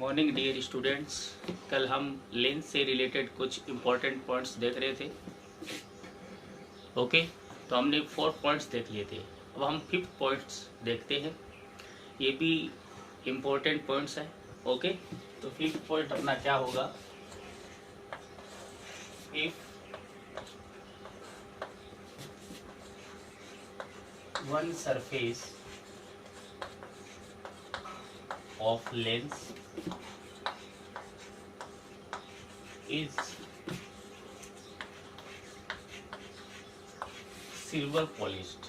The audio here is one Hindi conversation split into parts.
Morning dear students. कल हम लेंस से रिलेटेड कुछ इम्पोर्टेंट पॉइंट्स देख रहे थे। ओके, तो हमने 4 पॉइंट्स देख लिए थे। अब हम 5th पॉइंट्स देखते हैं। ये भी इम्पोर्टेंट पॉइंट्स है। ओके, तो 5th पॉइंट अपना क्या होगा? If one surface of lens is silver polished,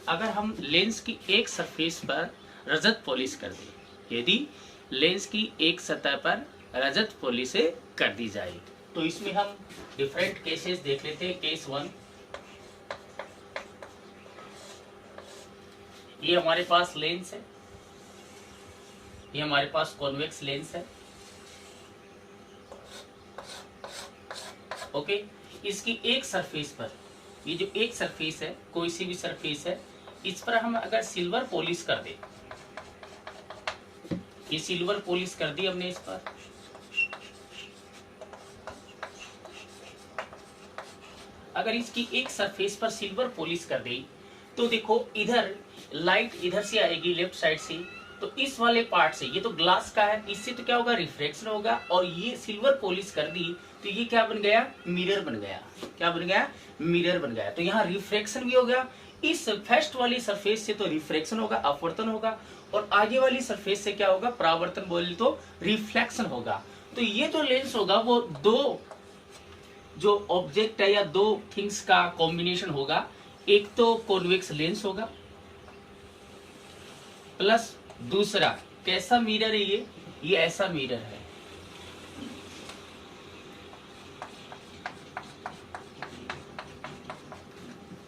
अगर हम लेंस की एक सरफेस पर रजत पॉलिश कर दें, यदि लेंस की एक सतह पर रजत पॉलिश कर दी जाए, तो इसमें हम डिफरेंट केसेस देख लेते हैं। केस 1, ये हमारे पास लेंस है, ये हमारे पास कॉन्वेक्स लेंस है। ओके, इसकी एक सरफेस पर, ये जो एक सरफेस है, कोई सी भी सरफेस है, इस पर हम अगर सिल्वर पॉलिश कर दे, ये सिल्वर पॉलिश कर दी हमने इस पर, अगर इसकी एक सरफेस पर सिल्वर पॉलिश कर दे, तो देखो इधर लाइट इधर से आएगी लेफ्ट साइड से, तो इस वाले पार्ट से, ये तो ग्लास का है, इससे तो क्या होगा? रिफ्लेक्शन होगा। और ये सिल्वर पॉलिश कर दी तो ये क्या बन गया? मिरर बन गया। क्या बन गया? मिरर बन गया। तो यहाँ रिफ्लेक्शन भी हो गया। इस फर्स्ट वाली सरफेस से तो रिफ्लेक्शन होगा, अपवर्तन होगा, और आगे वाली सरफेस से क्या होगा? परावर्तन, बोले तो रिफ्लेक्शन होगा। तो ये जो लेंस होगा वो दो जो ऑब्जेक्ट है या दो थिंग्स का कॉम्बिनेशन होगा। एक तो कॉन्वेक्स लेंस होगा, प्लस दूसरा कैसा मिरर है? ये ऐसा मिरर है।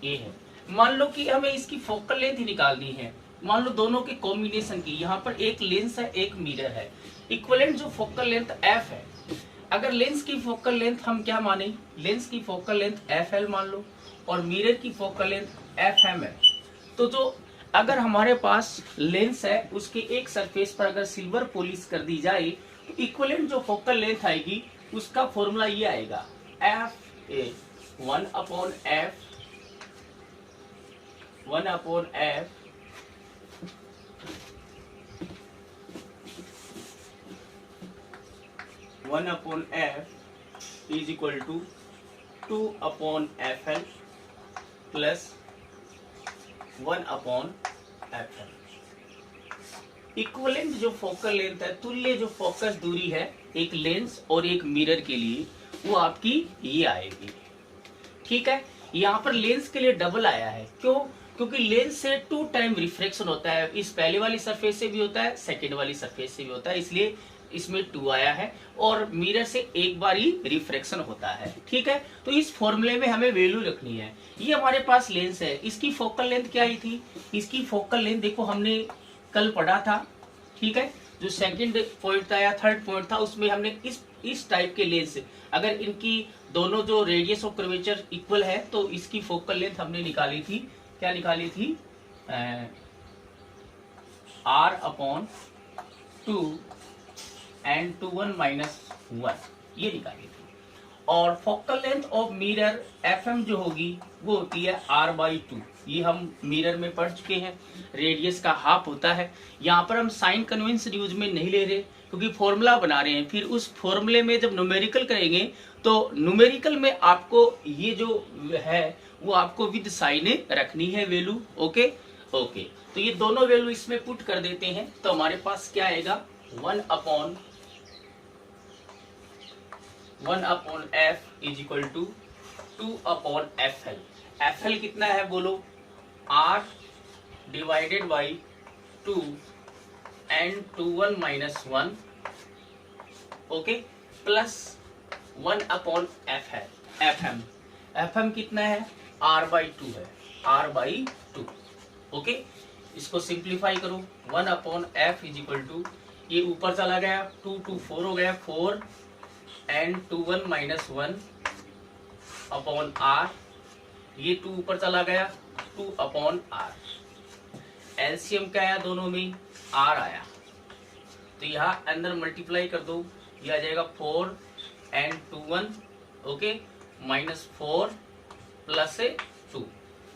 ये है। मान लो कि हमें इसकी फोकल लेंथ ही निकालनी है, मान लो दोनों के कॉम्बिनेशन की। यहाँ पर एक लेंस है, एक मिरर है। इक्विवेलेंट जो फोकल लेंथ f है, अगर लेंस की फोकल लेंथ हम क्या माने? लेंस की फोकल लेंथ fl मान लो, और मिरर की फोकल लेंथ fm है। तो जो अगर हमारे पास लेंस है, उसके एक सरफेस पर अगर सिल्वर पॉलिश कर दी जाए, तो इक्विवेलेंट जो फोकल लेंथ आएगी उसका फॉर्मूला ये आएगा, f a 1 upon f 1 upon f is equal to 2 upon fl plus 1 upon fl। Equivalent जो फोकल लेंथ है, तुल्य जो फोकस दूरी है एक लेंस और एक मिरर के लिए, वो आपकी ये आएगी। ठीक है, यहाँ पर लेंस के लिए डबल आया है। क्यों? क्योंकि लेंस से 2 टाइम रिफ्लेक्शन होता है। इस पहले वाली सरफेस से भी होता है, सेकेंड वाली सरफेस से भी होता है, इसलिए इसमें 2 आया है। और मिरर से एक बार ही रिफ्लेक्शन होता है। ठीक है, तो इस फॉर्मूले में हमें वैल्यू रखनी है। ये हमारे पास लेंस है, इसकी फोकल लेंथ क्या आई थी? इसकी फोकल लेंथ देखो हमने कल पढ़ा था। ठीक है, जो सेकंड पॉइंट था या थर्ड पॉइंट था, उसमें हमने इस टाइप के लेंस, अगर इनकी दोनों जो रेडियस ऑफ कर्वेचर इक्वल है, तो इसकी फोकल लेंथ हमने निकाली थी। क्या निकाली थी? r अपॉन 2 एंड 2 1 - 1, ये निकाली थी। और focal length of mirror fm जो होगी वो होती है r/2। ये हम मिरर में पढ़ चुके हैं, रेडियस का हाफ होता है। यहाँ पर हम साइन कन्वेंशन यूज में नहीं ले रहे, क्योंकि फॉर्मूला बना रहे हैं। फिर उस फॉर्मूले में जब न्यूमेरिकल करेंगे, तो न्यूमेरिकल में आपको ये जो है वो आपको विद साइन रखनी है वैल्यू। ओके ओके, तो ये दोनों वैल्यू इसमें पुट कर देते हैं, तो हमारे पास क्या आएगा? 1 upon f is equal to 2 upon fl। fl कितना है बोलो? r divided by 2 and 2 1 - 1, okay, plus 1 upon f है fm कितना है? r/2 है, r/2। ओके, इसको सिंप्लीफाई करो। 1 upon f is equal to, ये ऊपर चला गया, 2 2 4 हो गया, 4 एंड 2 1 - 1 अपॉन r ये 2 ऊपर चला गया, 2/r। एलसीएम क्या आया दोनों में, r आया, तो यहाँ अंदर मल्टीप्लाई कर दो, ये आ जाएगा 4n21 okay minus 4 plus 2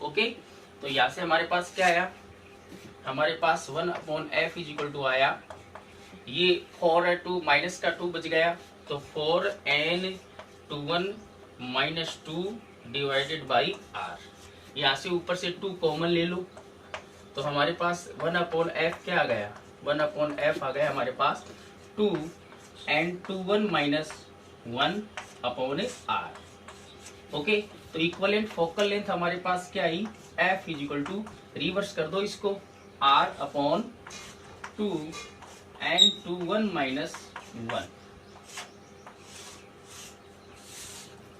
okay. तो यहाँ से हमारे पास क्या आया, हमारे पास 1/f इज इक्वल टू आया, ये 4 माइनस का 2 बच गया, तो 4n21 minus 2 divided by r। यहाँ से ऊपर से 2 कॉमन ले लो, तो हमारे पास 1/f क्या आ गया, 1/f आ गया हमारे पास 2n21 माइनस 1/r ओके। तो इक्वलेंट फोकल लेंथ हमारे पास क्या आई, f is equal to, reverse कर दो इसको, r/2n21 माइनस 1।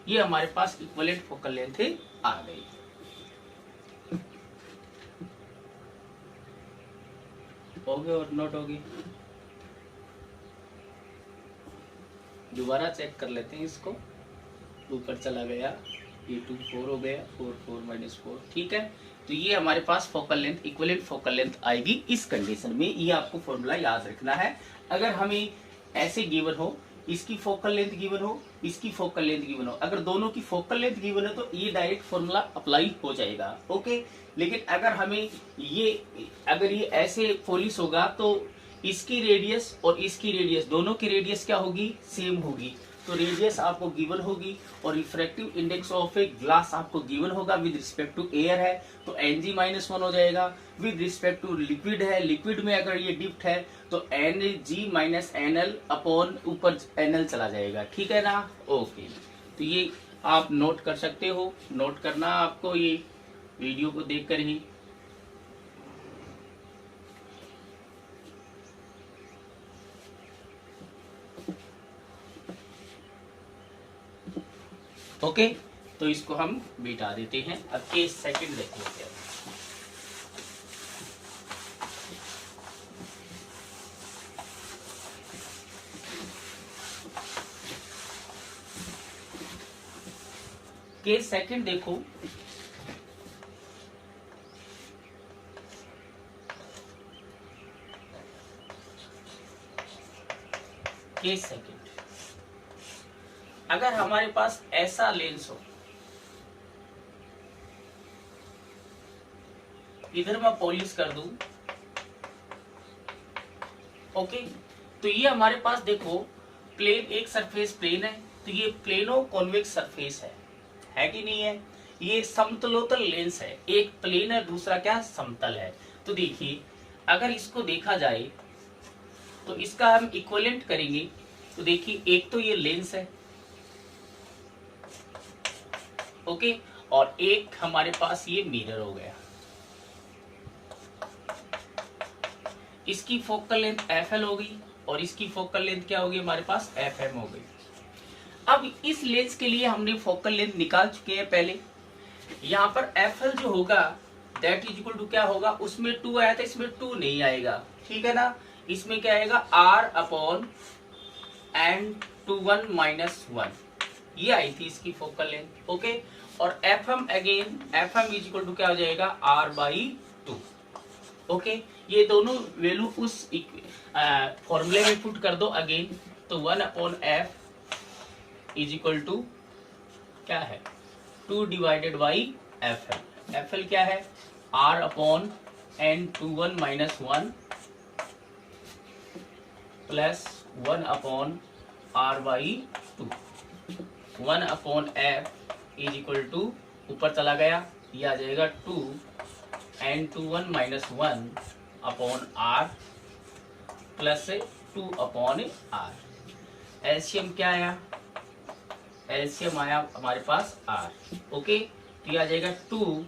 ये हमारे पास इक्वलेंट फोकल लेंथ आ गई। होगी और नोट होगी, दोबारा चेक कर लेते हैं इसको, ऊपर चला गया, ये 2 4 हो गया, 4 4 माइनस 4 ठीक है। तो ये हमारे पास focal length, equivalent focal length आएगी इस कंडीशन में। ये आपको फॉर्मूला याद रखना है। अगर हमें ऐसे गिवन हो, इसकी फोकल लेंथ गिवन हो, इसकी फोकल लेंथ गिवन हो, अगर दोनों की फोकल लेंथ गिवन है तो ये डायरेक्ट फॉर्मूला अप्लाई हो जाएगा ओके। लेकिन अगर हमें अगर ये ऐसे पॉलिश होगा तो इसकी रेडियस और इसकी रेडियस, दोनों की रेडियस क्या होगी, सेम होगी। तो रेडियस आपको गिवन होगी और refractive index of a glass आपको गिवन होगा, विद रिस्पेक्ट टू एयर है तो Ng-1 हो जाएगा, विद रिस्पेक्ट टू लिक्विड है, लिक्विड में अगर ये डिप्ट है तो Ng-NL अपॉन ऊपर NL चला जाएगा, ठीक है ना ओके। तो ये आप नोट कर सकते हो, नोट करना आपको ये वीडियो को देखकर ही। ओके तो इसको हम बिठा देते हैं। अब केस सेकंड देख लेते हैं। केस सेकंड देखो, केस सेकंड, अगर हमारे पास ऐसा लेंस हो, इधर मैं पॉलिश कर दूं ओके। तो ये हमारे पास देखो प्लेन, एक सरफेस प्लेन है, तो ये प्लेनो कॉन्वेक्स सरफेस है कि नहीं है। ये समतलोतल लेंस है, एक प्लेन है दूसरा क्या समतल है। तो देखिए अगर इसको देखा जाए तो इसका हम इक्विवेलेंट करेंगे, तो देखिए एक तो ये लेंस है ओके, और एक हमारे पास ये मिरर हो गया। इसकी फोकल लेंथ FL हो गई और इसकी फोकल लेंथ क्या होगी हमारे पास FM हो गई। अब इस लेंस के लिए हमने फोकल लेंथ निकाल चुके हैं पहले। यहाँ पर FL जो होगा दैट इज इक्वल टू क्या होगा, उसमें 2 आया था, इसमें 2 नहीं आएगा, ठीक है ना। इसमें क्या आएगा R/N21 माइनस 1, ये आई थी इसकी फोकल लेंथ ओके। और FM again, FM is equal to क्या हो जाएगा R/2 ओके। ये दोनों वैल्यू उस फॉर्मूले में पुट कर दो अगेन, तो 1/f इज इक्वल टू क्या है 2 डिवाइडेड बाई FL। FL क्या है R/N21 minus 1 plus 1/R/2। 1/f is equal to ऊपर चला गया, ये आ जाएगा 2n21 minus 1/r plus 2/r। LCM क्या आया, एलसीएम आया हमारे पास r ओके। तो ये आ जाएगा 2,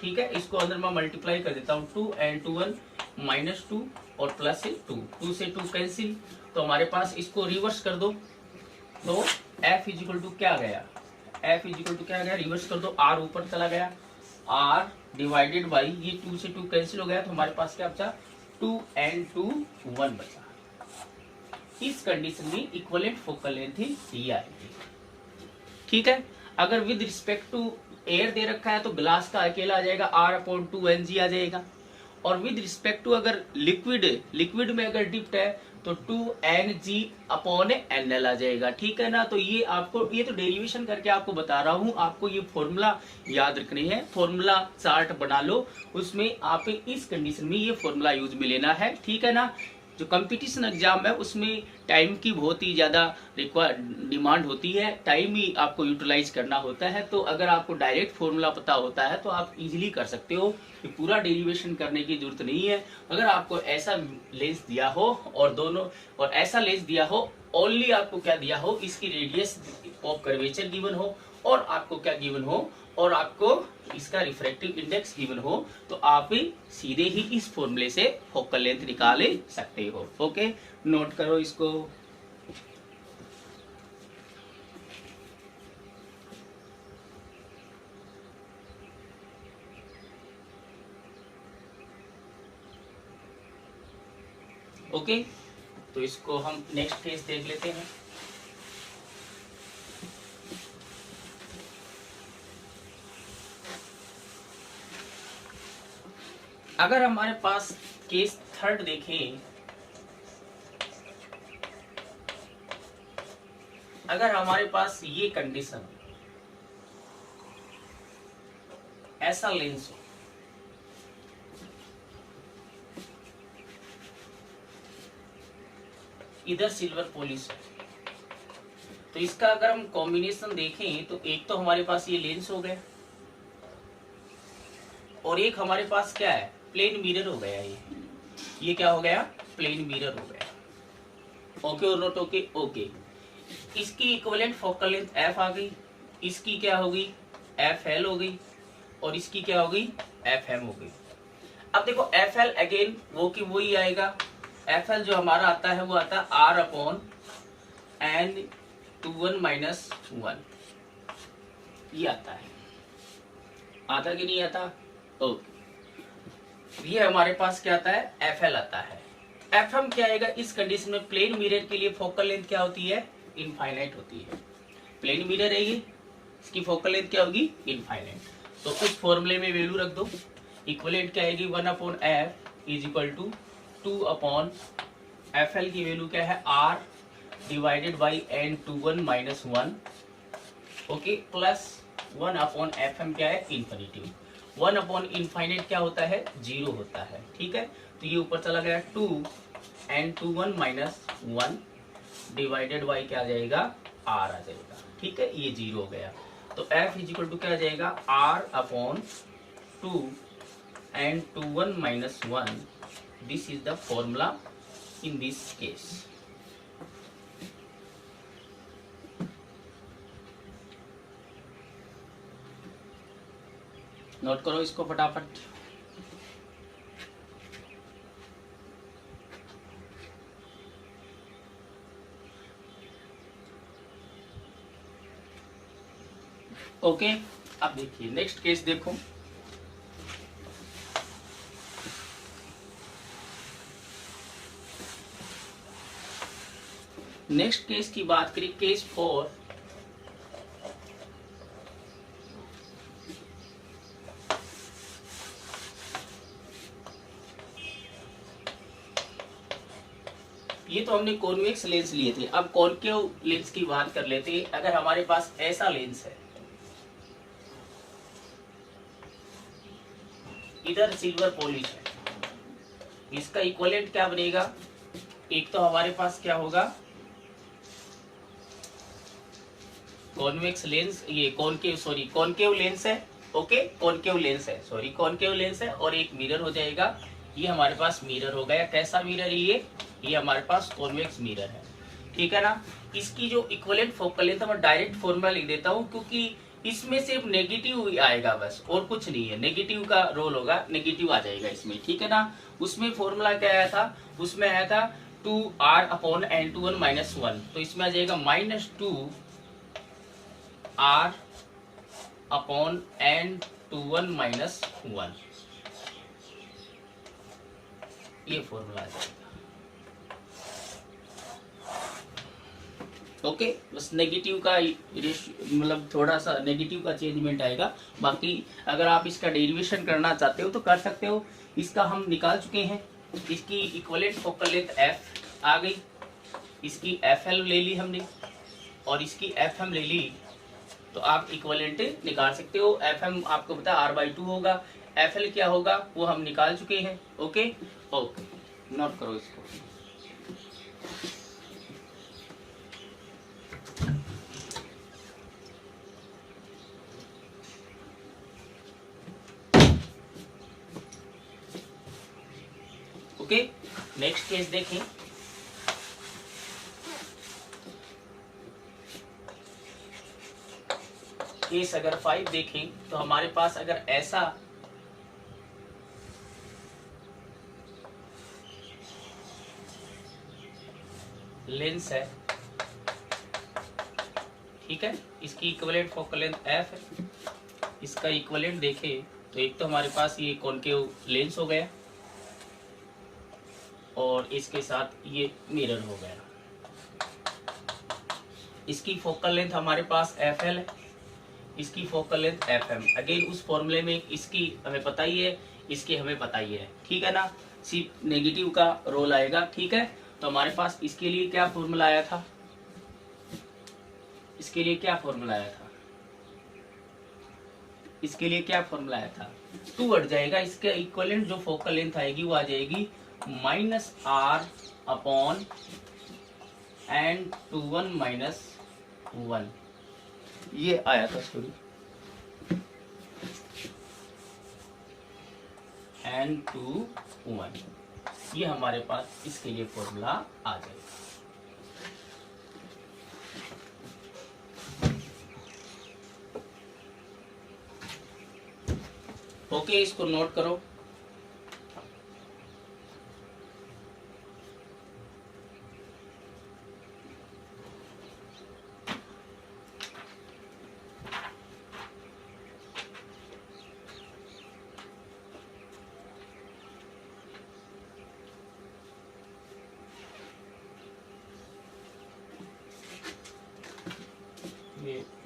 ठीक है। इसको अंदर मैं मल्टीप्लाई कर देता हूँ, 2n21 माइनस 2 और प्लस 2 से 2 कैंसिल, तो हमारे पास इसको रिवर्स कर दो, तो f इज इक्वल टू क्या गया, f इज इक्वल टू क्या गया, रिवर्स कर दो, r ऊपर चला गया, r डिवाइडेड बाई ये 2 से 2 कैंसिल हो गया, तो हमारे पास क्या बचा 2n21 बचा। इस कंडीशन में इक्विवेलेंट फोकल लेंथ ही ये आएगी, ठीक है। अगर विद रिस्पेक्ट टू एयर दे रखा है तो ग्लास का अकेला आ जाएगा R/2Ng आ जाएगा। और विद रिस्पेक्ट टू अगर लिक्विड में अगर डिप्ट है तो 2Ng/NL आ जाएगा। ठीक है ना। तो ये आपको, ये तो डेरिवेशन करके आपको बता रहा हूँ, आपको ये फॉर्मूला याद रखनी है। फॉर्मूला चार्ट बना लो, उसमें आप इस कंडीशन में ये फॉर्मूला यूज में लेना है। ठीक है ना। जो कंपटीशन एग्जाम है उसमें टाइम की बहुत ही ज्यादा डिमांड होती है, टाइम ही आपको यूटिलाइज करना होता है। तो अगर आपको डायरेक्ट फॉर्मूला पता होता है तो आप इजीली कर सकते हो, कि पूरा डेरिवेशन करने की जरूरत नहीं है। अगर आपको ऐसा लेंस दिया हो और दोनों और ऐसा लेंस दिया हो, ओनली आपको क्या दिया हो, इसकी रेडियस ऑफ कर्वेचर गिवन हो, और आपको क्या गिवन हो, और आपको इसका रिफ्रैक्टिव इंडेक्स गिवन हो, तो आप ही सीधे ही इस फॉर्मूले से फोकल लेंथ निकाल सकते हो। ओके, नोट करो इसको। ओके, तो इसको हम नेक्स्ट केस देख लेते हैं। अगर हमारे पास केस थर्ड देखें, अगर हमारे पास ये कंडीशन, ऐसा लेंस हो, इधर सिल्वर पॉलिश है, तो इसका अगर हम कॉम्बिनेशन देखें तो एक तो हमारे पास ये लेंस हो गया, और एक हमारे पास क्या है, प्लेन मिरर हो गया। ये क्या हो गया, प्लेन मिरर हो गया। ओके और नोट ओके? ओके, इसकी इक्विवेलेंट फोकल लेंथ एफ आ गई, इसकी क्या हो गई, एफ एल हो गई, और इसकी क्या हो गई, एफ एम हो गई। अब देखो एफ एल अगेन वो की वही आएगा। एफ एल जो हमारा आता है वो आता है R/N21-1, ये आता है। आता कि नहीं आता? ओके, ये हमारे पास क्या आता है, एफ एल आता है। एफ एम क्या आएगा, इस कंडीशन में प्लेन मिरर के लिए फोकल लेंथ क्या होती है, इनफाइनाइट होती है। प्लेन मिरर है ये, इसकी फोकल लेंथ क्या होगी, इनफाइनाइट। तो उस फॉर्मूले में वैल्यू रख दो। इक्विवेलेंट क्या आएगी, 1/f is equal to 2/fl की वैल्यू क्या है, R divided by N21-1, okay, plus 1/fm क्या है, इन्फिनिटी। 1/इनफाइनाइट क्या होता है, 0 होता है। ठीक है, तो ये ऊपर चला गया 2N21-1 डिवाइडेड बाई क्या आ जाएगा, R आ जाएगा। ठीक है, ये 0 हो गया। तो F इज इक्वल टू क्या आ जाएगा, R/2N21-1। This is the formula in this case. Note करो इसको फटाफट। ओके, अब देखिए नेक्स्ट केस देखो। नेक्स्ट केस की बात करें, केस 4। ये तो हमने कॉन्वेक्स लेंस लिए थे, अब कॉनकेव लेंस की बात कर लेते हैं। अगर हमारे पास ऐसा लेंस है, इधर सिल्वर पॉलिश है, इसका इक्विवेलेंट क्या बनेगा, एक तो हमारे पास क्या होगा, कॉन्वेक्स लेंस, ये कॉनकेव लेंस है। ओके, कॉनकेव लेंस है, सॉरी कॉनकेव लेंस है, और एक मिरर हो जाएगा। ये हमारे पास मिरर हो गया। कैसा मिरर है ये हमारे पास कॉन्वेक्स मिरर है। ठीक है ना। इसकी जो इक्विवेलेंट फोकल लेंथ मैं डायरेक्ट फॉर्मूला लिख देता हूँ, क्योंकि इसमें सिर्फ नेगेटिव आएगा बस, और कुछ नहीं है। नेगेटिव का रोल होगा, नेगेटिव आ जाएगा इसमें। ठीक है ना। उसमें फॉर्मूला क्या आया था, उसमें आया था 2R/N21-1, तो इसमें आ जाएगा -2R/N21-1, ये फॉर्मूला आ जाएगा। ओके, बस नेगेटिव का मतलब थोड़ा सा नेगेटिव का चेंजमेंट आएगा। बाकी अगर आप इसका डेरिवेशन करना चाहते हो तो कर सकते हो। इसका हम निकाल चुके हैं। इसकी इक्विवेलेंट फोकल लेंथ एफ आ गई, इसकी एफ एल ले ली हमने और इसकी एफ एम ले ली, तो आप इक्विवेलेंट निकाल सकते हो। एफ एम आपको पता है R/2 होगा, एफ एल क्या होगा वो हम निकाल चुके हैं। ओके ओके, नोट करो इसको। ओके, नेक्स्ट केस देखें। केस अगर 5 देखें तो हमारे पास अगर ऐसा लेंस है, ठीक है, इसकी इक्विवेलेंट फोकल लेंथ एफ है, इसका इक्विवेलेंट देखें तो एक तो हमारे पास ये कॉनकेव लेंस हो गया और इसके साथ ये मिरर हो गया। इसकी फोकल लेंथ हमारे पास एफ एल है, इसकी focal length F M. Again उस फॉर्मूले में इसकी हमें पता ही है, इसकी हमें पता ही है, ठीक है ना। सिर्फ नेगेटिव का रोल आएगा, ठीक है। तो हमारे पास इसके लिए क्या फॉर्मूला आया था, इसके लिए क्या फॉर्मूला आया था, इसके लिए क्या फॉर्मूला आया था, 2 हट जाएगा। इसके इक्विवेलेंट जो फोकल लेंथ आएगी वो आ जाएगी -R/N/1 ये आया था, सॉरी, N/1 ये हमारे पास इसके लिए फॉर्मूला आ जाएगा। ओके, इसको नोट करो।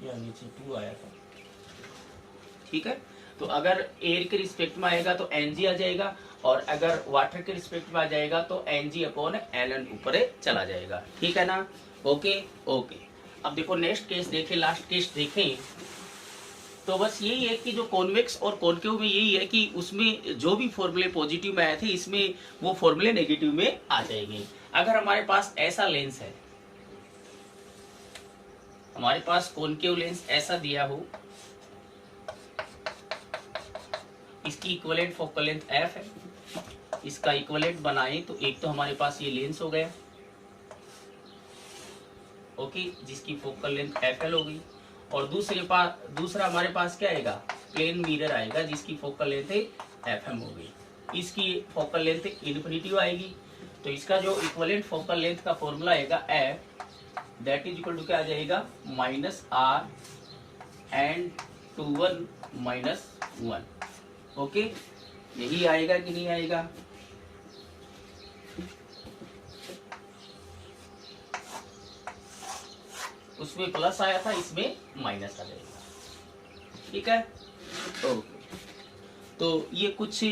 या नीचे 2 आया था, ठीक है। तो अगर एयर के रिस्पेक्ट में आएगा तो Ng आ जाएगा और अगर वाटर के रिस्पेक्ट में आ जाएगा तो Ng/Ln ऊपर चला जाएगा, ठीक है ना। ओके ओके, अब देखो नेक्स्ट केस देखें, लास्ट केस देखें। तो बस यही है कि जो कॉन्वेक्स और कॉनकेव में यही है कि उसमें जो भी फॉर्मूले पॉजिटिव में आए थे इसमें वो फॉर्मूले नेगेटिव में आ जाएंगे। अगर हमारे पास ऐसा लेंस है, हमारे पास कॉनकेव लेंस ऐसा दिया हो, इसकी इक्विवेलेंट फोकल लेंथ एफ है, इसका इक्विवेलेंट बनाए तो एक तो हमारे पास ये लेंस हो गया, ओके, जिसकी फोकल लेंथ एफ एल हो गई, और दूसरा हमारे पास क्या आएगा, प्लेन मिरर आएगा जिसकी फोकल लेंथ एफ एम हो गई। इसकी फोकल लेंथ इन्फिनिटी आएगी, तो इसका जो इक्विवेलेंट फोकल लेंथ का फॉर्मूला आएगा F, that is equal to क्या आ जाएगा, -R/N/1 ओके, यही आएगा कि नहीं आएगा। उसमें प्लस आया था, इसमें माइनस आ जाएगा, ठीक है। ओके, तो ये कुछ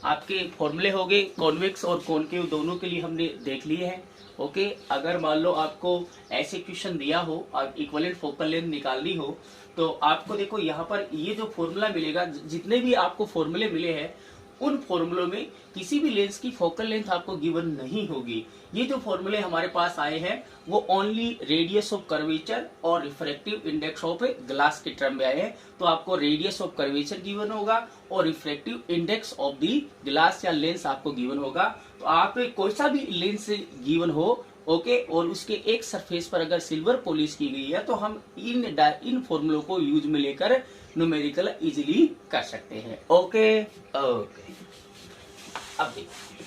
आपके फॉर्मूले हो गए, कॉन्वेक्स और कॉनकेव दोनों के लिए हमने देख लिए हैं। ओके, अगर मान लो आपको ऐसे क्वेश्चन दिया हो और इक्विवेलेंट फोकल लेंथ निकालनी हो तो आपको देखो यहाँ पर ये जो फॉर्मूला मिलेगा, जितने भी आपको फॉर्मूले मिले हैं उन फॉर्मूलों में किसी भी लेंस की फोकल लेंथ आपको गिवन नहीं होगी। ये जो फॉर्मूले हमारे पास आए हैं वो ओनली रेडियस ऑफ कर्वेचर और रिफ्रैक्टिव इंडेक्स ऑफ ग्लास के टर्म में आए हैं। तो आपको रेडियस ऑफ कर्वेचर गिवन होगा और refractive index of the glass या लेंस आपको गिवन होगा। तो आप कोई सा भी लेंस गिवन हो, ओके, और उसके एक सरफेस पर अगर सिल्वर पॉलिश की गई है तो हम इन फॉर्मूलों को यूज में लेकर न्यूमेरिकल इजीली कर सकते हैं। ओके ओके, अब देखिए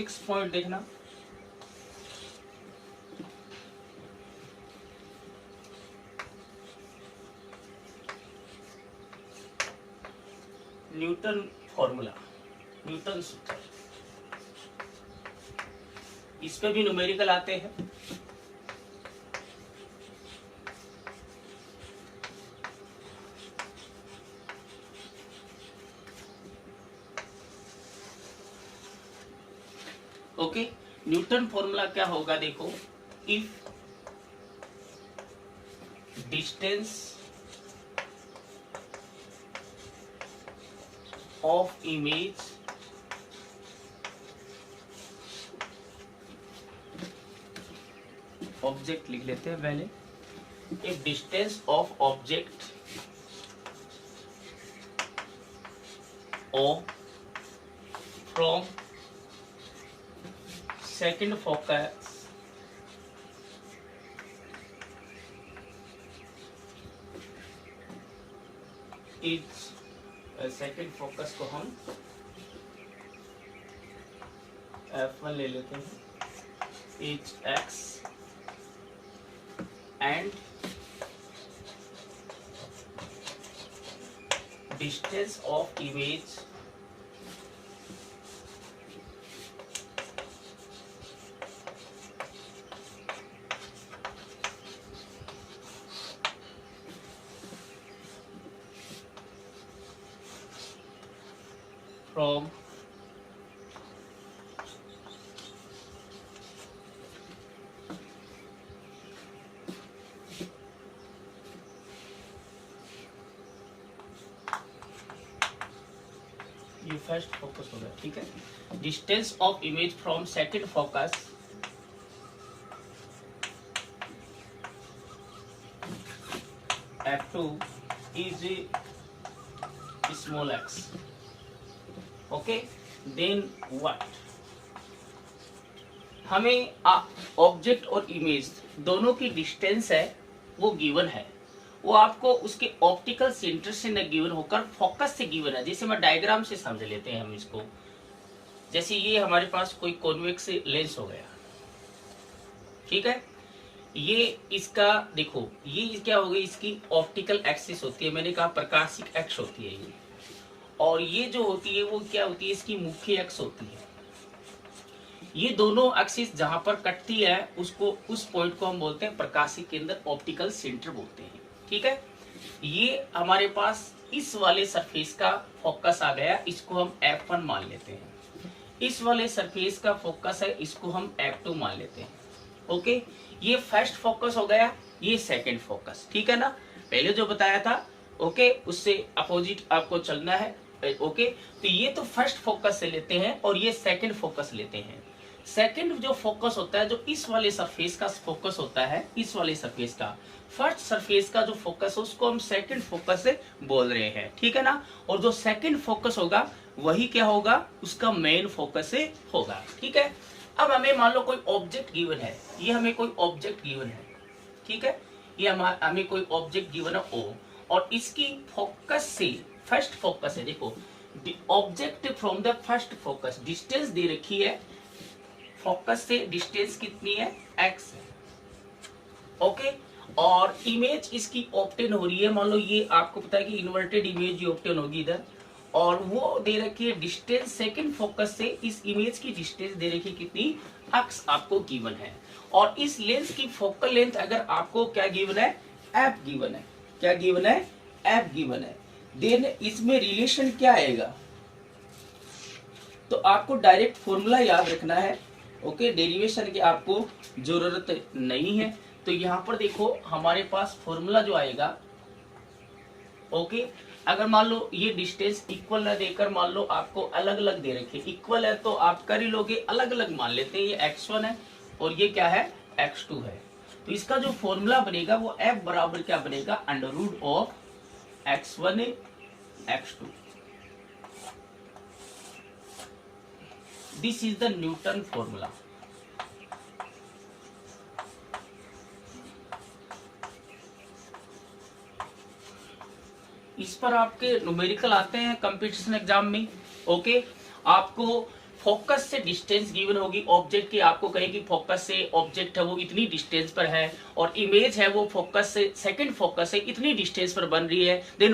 6 पॉइंट देखना। न्यूटन फॉर्मूला, न्यूटन सूत्र, इस पे भी न्यूमेरिकल आते हैं। ओके, न्यूटन फॉर्मूला क्या होगा देखो, if distance of image object लिख लेते हैं पहले, if distance of object O from second focus is, second focus को हम F1 ले लेते हैं, is x and distance of image from ये फर्स्ट फोकस हो गया, ठीक है। Distance of image from second focus F2 is small x, okay. Then what, हमें ऑब्जेक्ट और इमेज दोनों की डिस्टेंस है वो गिवन है, वो आपको उसके ऑप्टिकल सेंटर से न गिवन होकर फोकस से गिवन है। जैसे मैं डायग्राम से समझ लेते हैं हम इसको, जैसे ये हमारे पास कोई कॉन्वेक्स लेंस हो गया, ठीक है। ये इसका देखो, ये क्या हो गई, इसकी ऑप्टिकल एक्सिस होती है, मैंने कहा प्रकाशिक एक्स होती है ये, और ये जो होती है वो क्या होती है, इसकी मुख्य एक्स होती है। ये दोनों एक्सिस जहां पर कटती है उसको, उस पॉइंट को हम बोलते हैं प्रकाशिक केंद्र, ऑप्टिकल सेंटर बोलते हैं, ठीक है। ये हमारे पास इस वाले सरफेस का फोकस आ गया, इसको हम F1 मान लेते हैं। इस वाले सरफेस का फोकस है, इसको हम F2 मान लेते हैं, ओके। ये फर्स्ट फोकस हो गया, ये सेकंड फोकस, ठीक है ना, पहले जो बताया था, ओके, उससे अपोजिट आपको चलना है, ओके। तो ये तो फर्स्ट फोकस से लेते हैं और ये सेकंड फोकस लेते हैं। सेकंड जो फोकस होता है, जो इस वाले सरफेस का फोकस होता है, इस वाले सरफेस का, फर्स्ट सरफेस का जो फोकस है उसको हम सेकंड फोकस से बोल रहे हैं, ठीक है ना। और जो सेकंड फोकस होगा वही क्या होगा, उसका मेन फोकस से होगा, ठीक है। अब हमें मान लो कोई ऑब्जेक्ट गिवन है, ये हमें कोई ऑब्जेक्ट गिवन है, ठीक है, ये हमें कोई ऑब्जेक्ट गिवन है O, और इसकी फोकस से, फर्स्ट फोकस है, देखो object from the first focus, distance दे रखी है, फोकस से डिस्टेंस कितनी है, x है, ओके। और इमेज इसकी ऑब्टेन हो रही है, मान लो ये आपको पता है कि इन्वर्टेड इमेज ये ऑब्टेन होगी इधर, और वो दे रखी है डिस्टेंस सेकंड फोकस से, इस इमेज की डिस्टेंस दे रखी है कितनी, x आपको गिवन है। और इस लेंस की फोकल लेंथ अगर आपको क्या गिवन है, f गिवन है, क्या गिवन है, f गिवन है। देन इसमें रिलेशन क्या आएगा, तो आपको डायरेक्ट फॉर्मूला याद रखना है, ओके, डेरिवेशन की आपको जरूरत नहीं है। तो यहाँ पर देखो हमारे पास फॉर्मूला जो आएगा, ओके, अगर मान लो ये डिस्टेंस इक्वल न देकर मान लो आपको अलग अलग दे रखे, इक्वल है तो आप कर ही लोगे, अलग अलग मान लेते हैं, ये x1 है और ये क्या है, x2 है। तो इसका जो फॉर्मूला बनेगा वो f बराबर क्या बनेगा, under root of x1 x2। This is the Newton formula. इस पर आपके न्यूमेरिकल आते हैं कंपटीशन एग्जाम में, ओके। आपको फोकस से डिस्टेंस गिवन होगी ऑब्जेक्ट की, आपको कहेगी फोकस से ऑब्जेक्ट है वो इतनी डिस्टेंस पर है, और इमेज है वो फोकस से सेकंड फोकस से इतनी डिस्टेंस पर बन रही है, then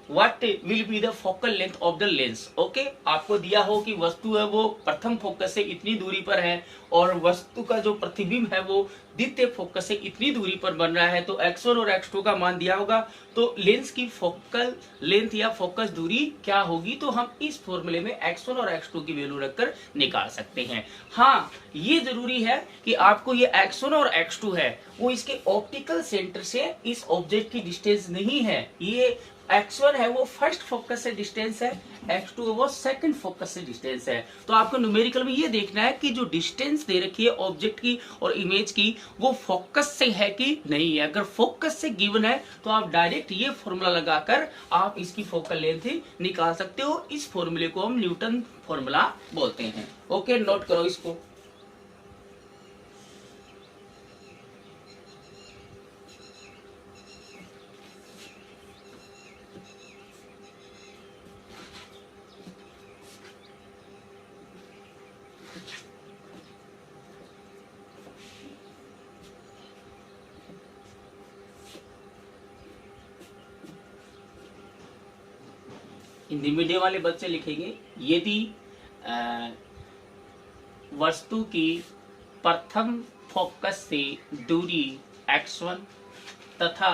what will be the focal length of the lens. Okay, आपको दिया हो कि वस्तु है वो प्रथम फोकस से इतनी दूरी पर है, और वस्तु का जो प्रतिबिंब है वो द्वितीय फोकस से इतनी दूरी पर बन रहा है, तो x1 और x2 का मान दिया होगा, तो लेंस की फोकल लेंथ या फोकस दूरी क्या होगी, तो हम इस फॉर्मूले में x1 और x2 की वैल्यू रखकर निकाल सकते हैं। हाँ, ये जरूरी है कि आपको ये x1 और x2 है वो इसके ऑप्टिकल सेंटर से इस ऑब्जेक्ट की डिस्टेंस नहीं है, ये x1 है वो फर्स्ट फोकस से डिस्टेंस है, x2 वो सेकंड फोकस से डिस्टेंस है। तो आपको न्यूमेरिकल में ये देखना है कि जो डिस्टेंस दे रखी है ऑब्जेक्ट की और इमेज की वो फोकस से है कि नहीं है। अगर फोकस से गिवन है तो आप डायरेक्ट ये फॉर्मूला लगाकर आप इसकी फोकल लेंथ निकाल सकते हो। इस फॉर्मूले को हम न्यूटन फॉर्मूला बोलते हैं। ओके, नोट करो इसको। हिंदी मीडियम वाले बच्चे लिखेंगे, यदि वस्तु की प्रथम फोकस से दूरी x1 तथा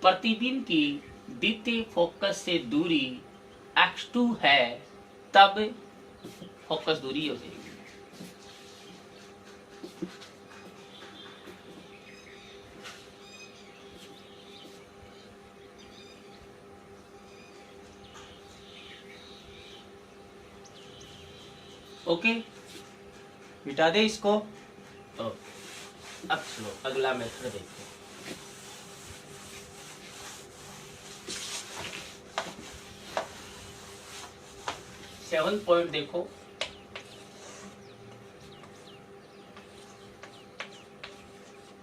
प्रतिबिंब की द्वितीय फोकस से दूरी x2 है, तब फोकस दूरी हो जाएगी। ओके, मिटा दे इसको। अब चलो अगला मेथड देखते हैं। सेवन पॉइंट देखो,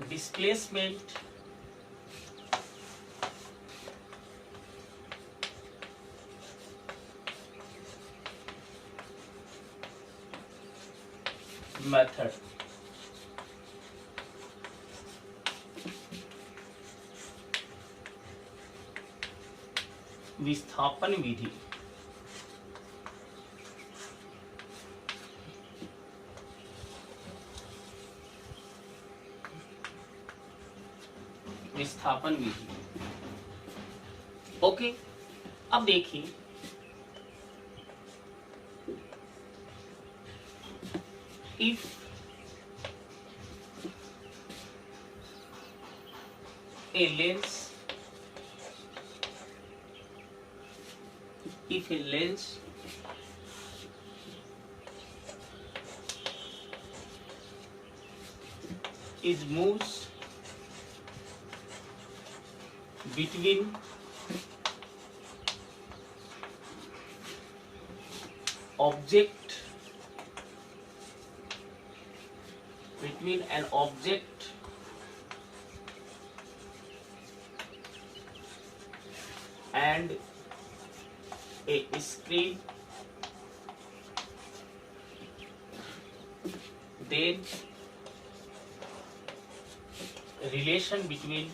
डिस्प्लेसमेंट मेथड। विस्थापन विधि। विस्थापन विधि। ओके, अब देखिए if a lens is moves between an object and a screen, then relation between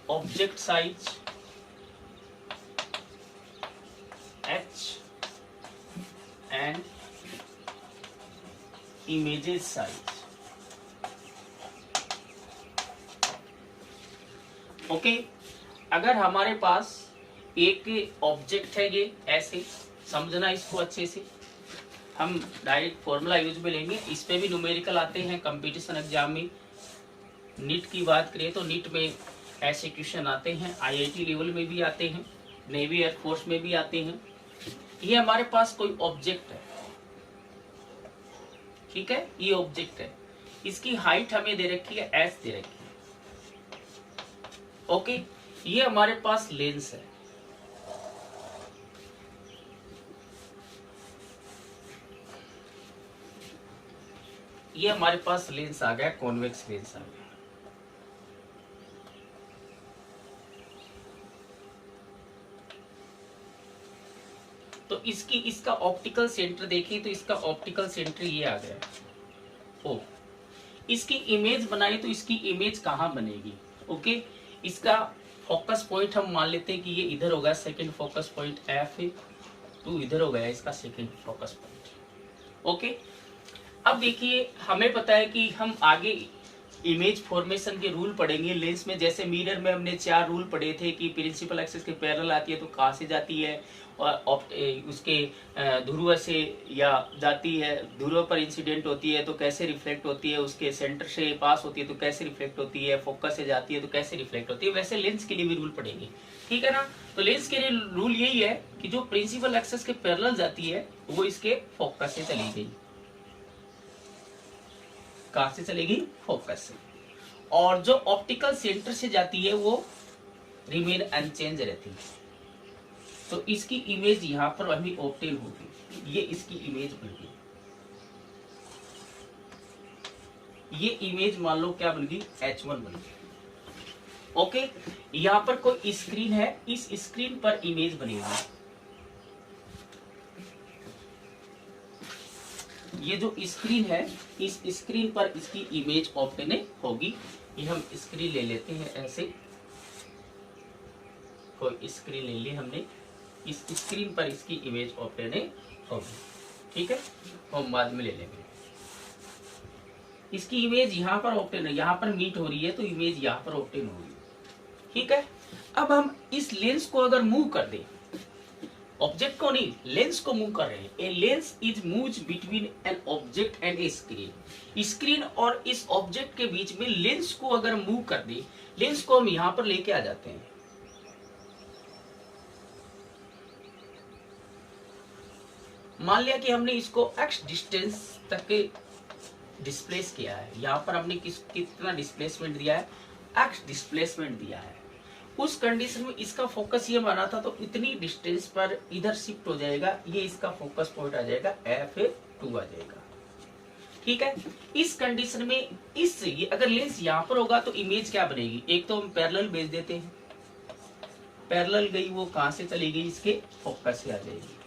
object size h and images size। Okay, अगर हमारे पास एक ऑब्जेक्ट है, ये ऐसे समझना इसको अच्छे से, हम डायरेक्ट फॉर्मूला यूज में लेंगे। इस पे भी न्यूमेरिकल आते हैं कंपटीशन एग्जाम में। नीट की बात करें तो नीट में ऐसे क्वेश्चन आते हैं, IIT लेवल में भी आते हैं, नेवी एयरफोर्स में भी आते हैं। ये हमारे पास कोई ऑब्जेक्ट है, ठीक है, ये ऑब्जेक्ट है, इसकी हाइट हमें दे रखी है s दे रखी है। ओके, ये हमारे पास लेंस है, ये हमारे पास लेंस आ गया, कॉन्वेक्स लेंस आ गया। तो इसका ऑप्टिकल सेंटर देखिए, तो इसका ऑप्टिकल सेंटर ये आ गया ओ। इसकी इमेज बनाई तो इसकी इमेज कहाँ बनेगी? ओके, इसका फोकस पॉइंट हम मान लेते हैं कि ये इधर होगा, सेकंड फोकस पॉइंट F2 इधर हो गया इसका सेकंड फोकस पॉइंट। ओके, अब देखिए हमें पता है कि हम आगे इमेज फॉर्मेशन के रूल पढ़ेंगे लेंस में। जैसे मिरर में हमने 4 रूल पढ़े थे कि प्रिंसिपल एक्सिस के पैरेलल आती है तो कहाँ से जाती है, और उसके ध्रुव से या जाती है, ध्रुव पर इंसिडेंट होती है तो कैसे रिफ्लेक्ट होती है, उसके सेंटर से पास होती है तो कैसे रिफ्लेक्ट होती है, फोकस से जाती है तो कैसे रिफ्लेक्ट होती है। वैसे लेंस के लिए भी रूल पढ़ेंगे, ठीक है ना। तो लेंस के लिए रूल यही है कि जो प्रिंसिपल एक्सिस के पैरेलल जाती है वो इसके फोकस से चली गई। कहां से चलेगी? फोकस से। और जो ऑप्टिकल सेंटर से जाती है वो रिमेन अनचेंज रहती है। तो इसकी इमेज यहां पर हमें ऑब्टेन होगी, ये इसकी इमेज बन गई। ये इमेज मान लो क्या बन गई? H1 बन गई। ओके, यहां पर कोई स्क्रीन है, इस स्क्रीन पर इमेज बनेगी। ये जो स्क्रीन है, इस स्क्रीन पर इसकी इमेज ऑब्टेन होगी। ये हम स्क्रीन ले लेते हैं, ऐसे कोई स्क्रीन ले ली हमने, इस स्क्रीन पर इसकी इमेज ऑब्टेन होगी, ठीक है। हम बाद में ले लेंगे। इसकी इमेज यहाँ पर ऑब्टेन है, यहाँ पर मीट हो रही है तो इमेज यहाँ पर ऑब्टेन होगी, ठीक है। अब हम इस लेंस को अगर मूव कर दें, ऑब्जेक्ट को नहीं, लेंस को मूव कर रहे हैं। A lens is moves between an object and A screen. Screen और इस ऑब्जेक्ट के बीच में लेंस को अगर मूव कर दे, लेंस को हम यहां पर लेके आ जाते हैं। मान लिया कि हमने इसको x डिस्टेंस तक डिस्प्लेस किया है। यहां पर हमने कितना डिस्प्लेसमेंट दिया है? x डिस्प्लेसमेंट दिया है। उस कंडीशन में इसका फोकस ये माना था तो इतनी डिस्टेंस पर इधर शिफ्ट हो जाएगा, ये इसका फोकस पॉइंट आ जाएगा, F2 आ जाएगा, ठीक है। इस कंडीशन में ये अगर लेंस यहां पर होगा तो इमेज क्या बनेगी? एक तो हम पैरेलल भेज देते हैं, पैरेलल गई वो कहां से चली गई? इसके फोकस से आ जाएगी,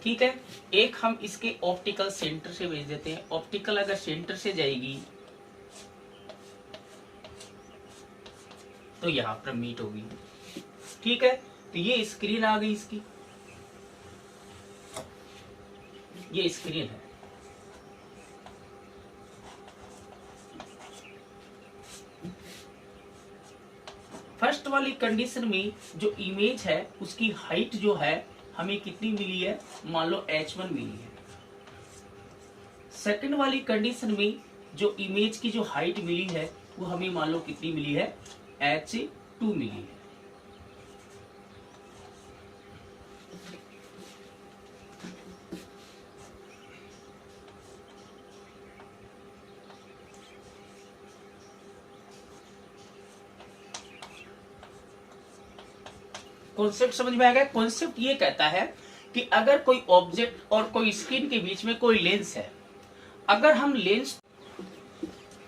ठीक है। एक हम इसके ऑप्टिकल सेंटर से भेज देते हैं, ऑप्टिकल अगर सेंटर से जाएगी तो यहां पर मीट होगी, ठीक है। तो ये स्क्रीन आ गई इसकी, ये स्क्रीन है। फर्स्ट वाली कंडीशन में जो इमेज है उसकी हाइट जो है हमें कितनी मिली है? मान लो H1 मिली है। सेकंड वाली कंडीशन में जो इमेज की जो हाइट मिली है वो हमें मान लो कितनी मिली है? H2 मिली है। कॉन्सेप्ट समझ में आ गया? कॉन्सेप्ट ये कहता है कि अगर कोई ऑब्जेक्ट और कोई स्क्रीन के बीच में कोई लेंस है, अगर हम लेंस,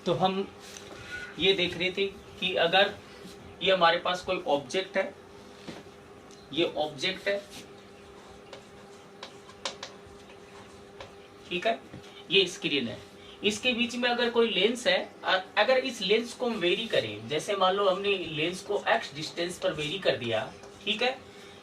तो हम ये देख रहे थे कि अगर ये हमारे पास कोई ऑब्जेक्ट है, ये ऑब्जेक्ट है, ठीक है, ये स्क्रीन है, इसके बीच में अगर कोई लेंस है, अगर इस लेंस को हम वेरी करें, जैसे मान लो हमने लेंस को x डिस्टेंस पर वेरी कर दिया, ठीक है।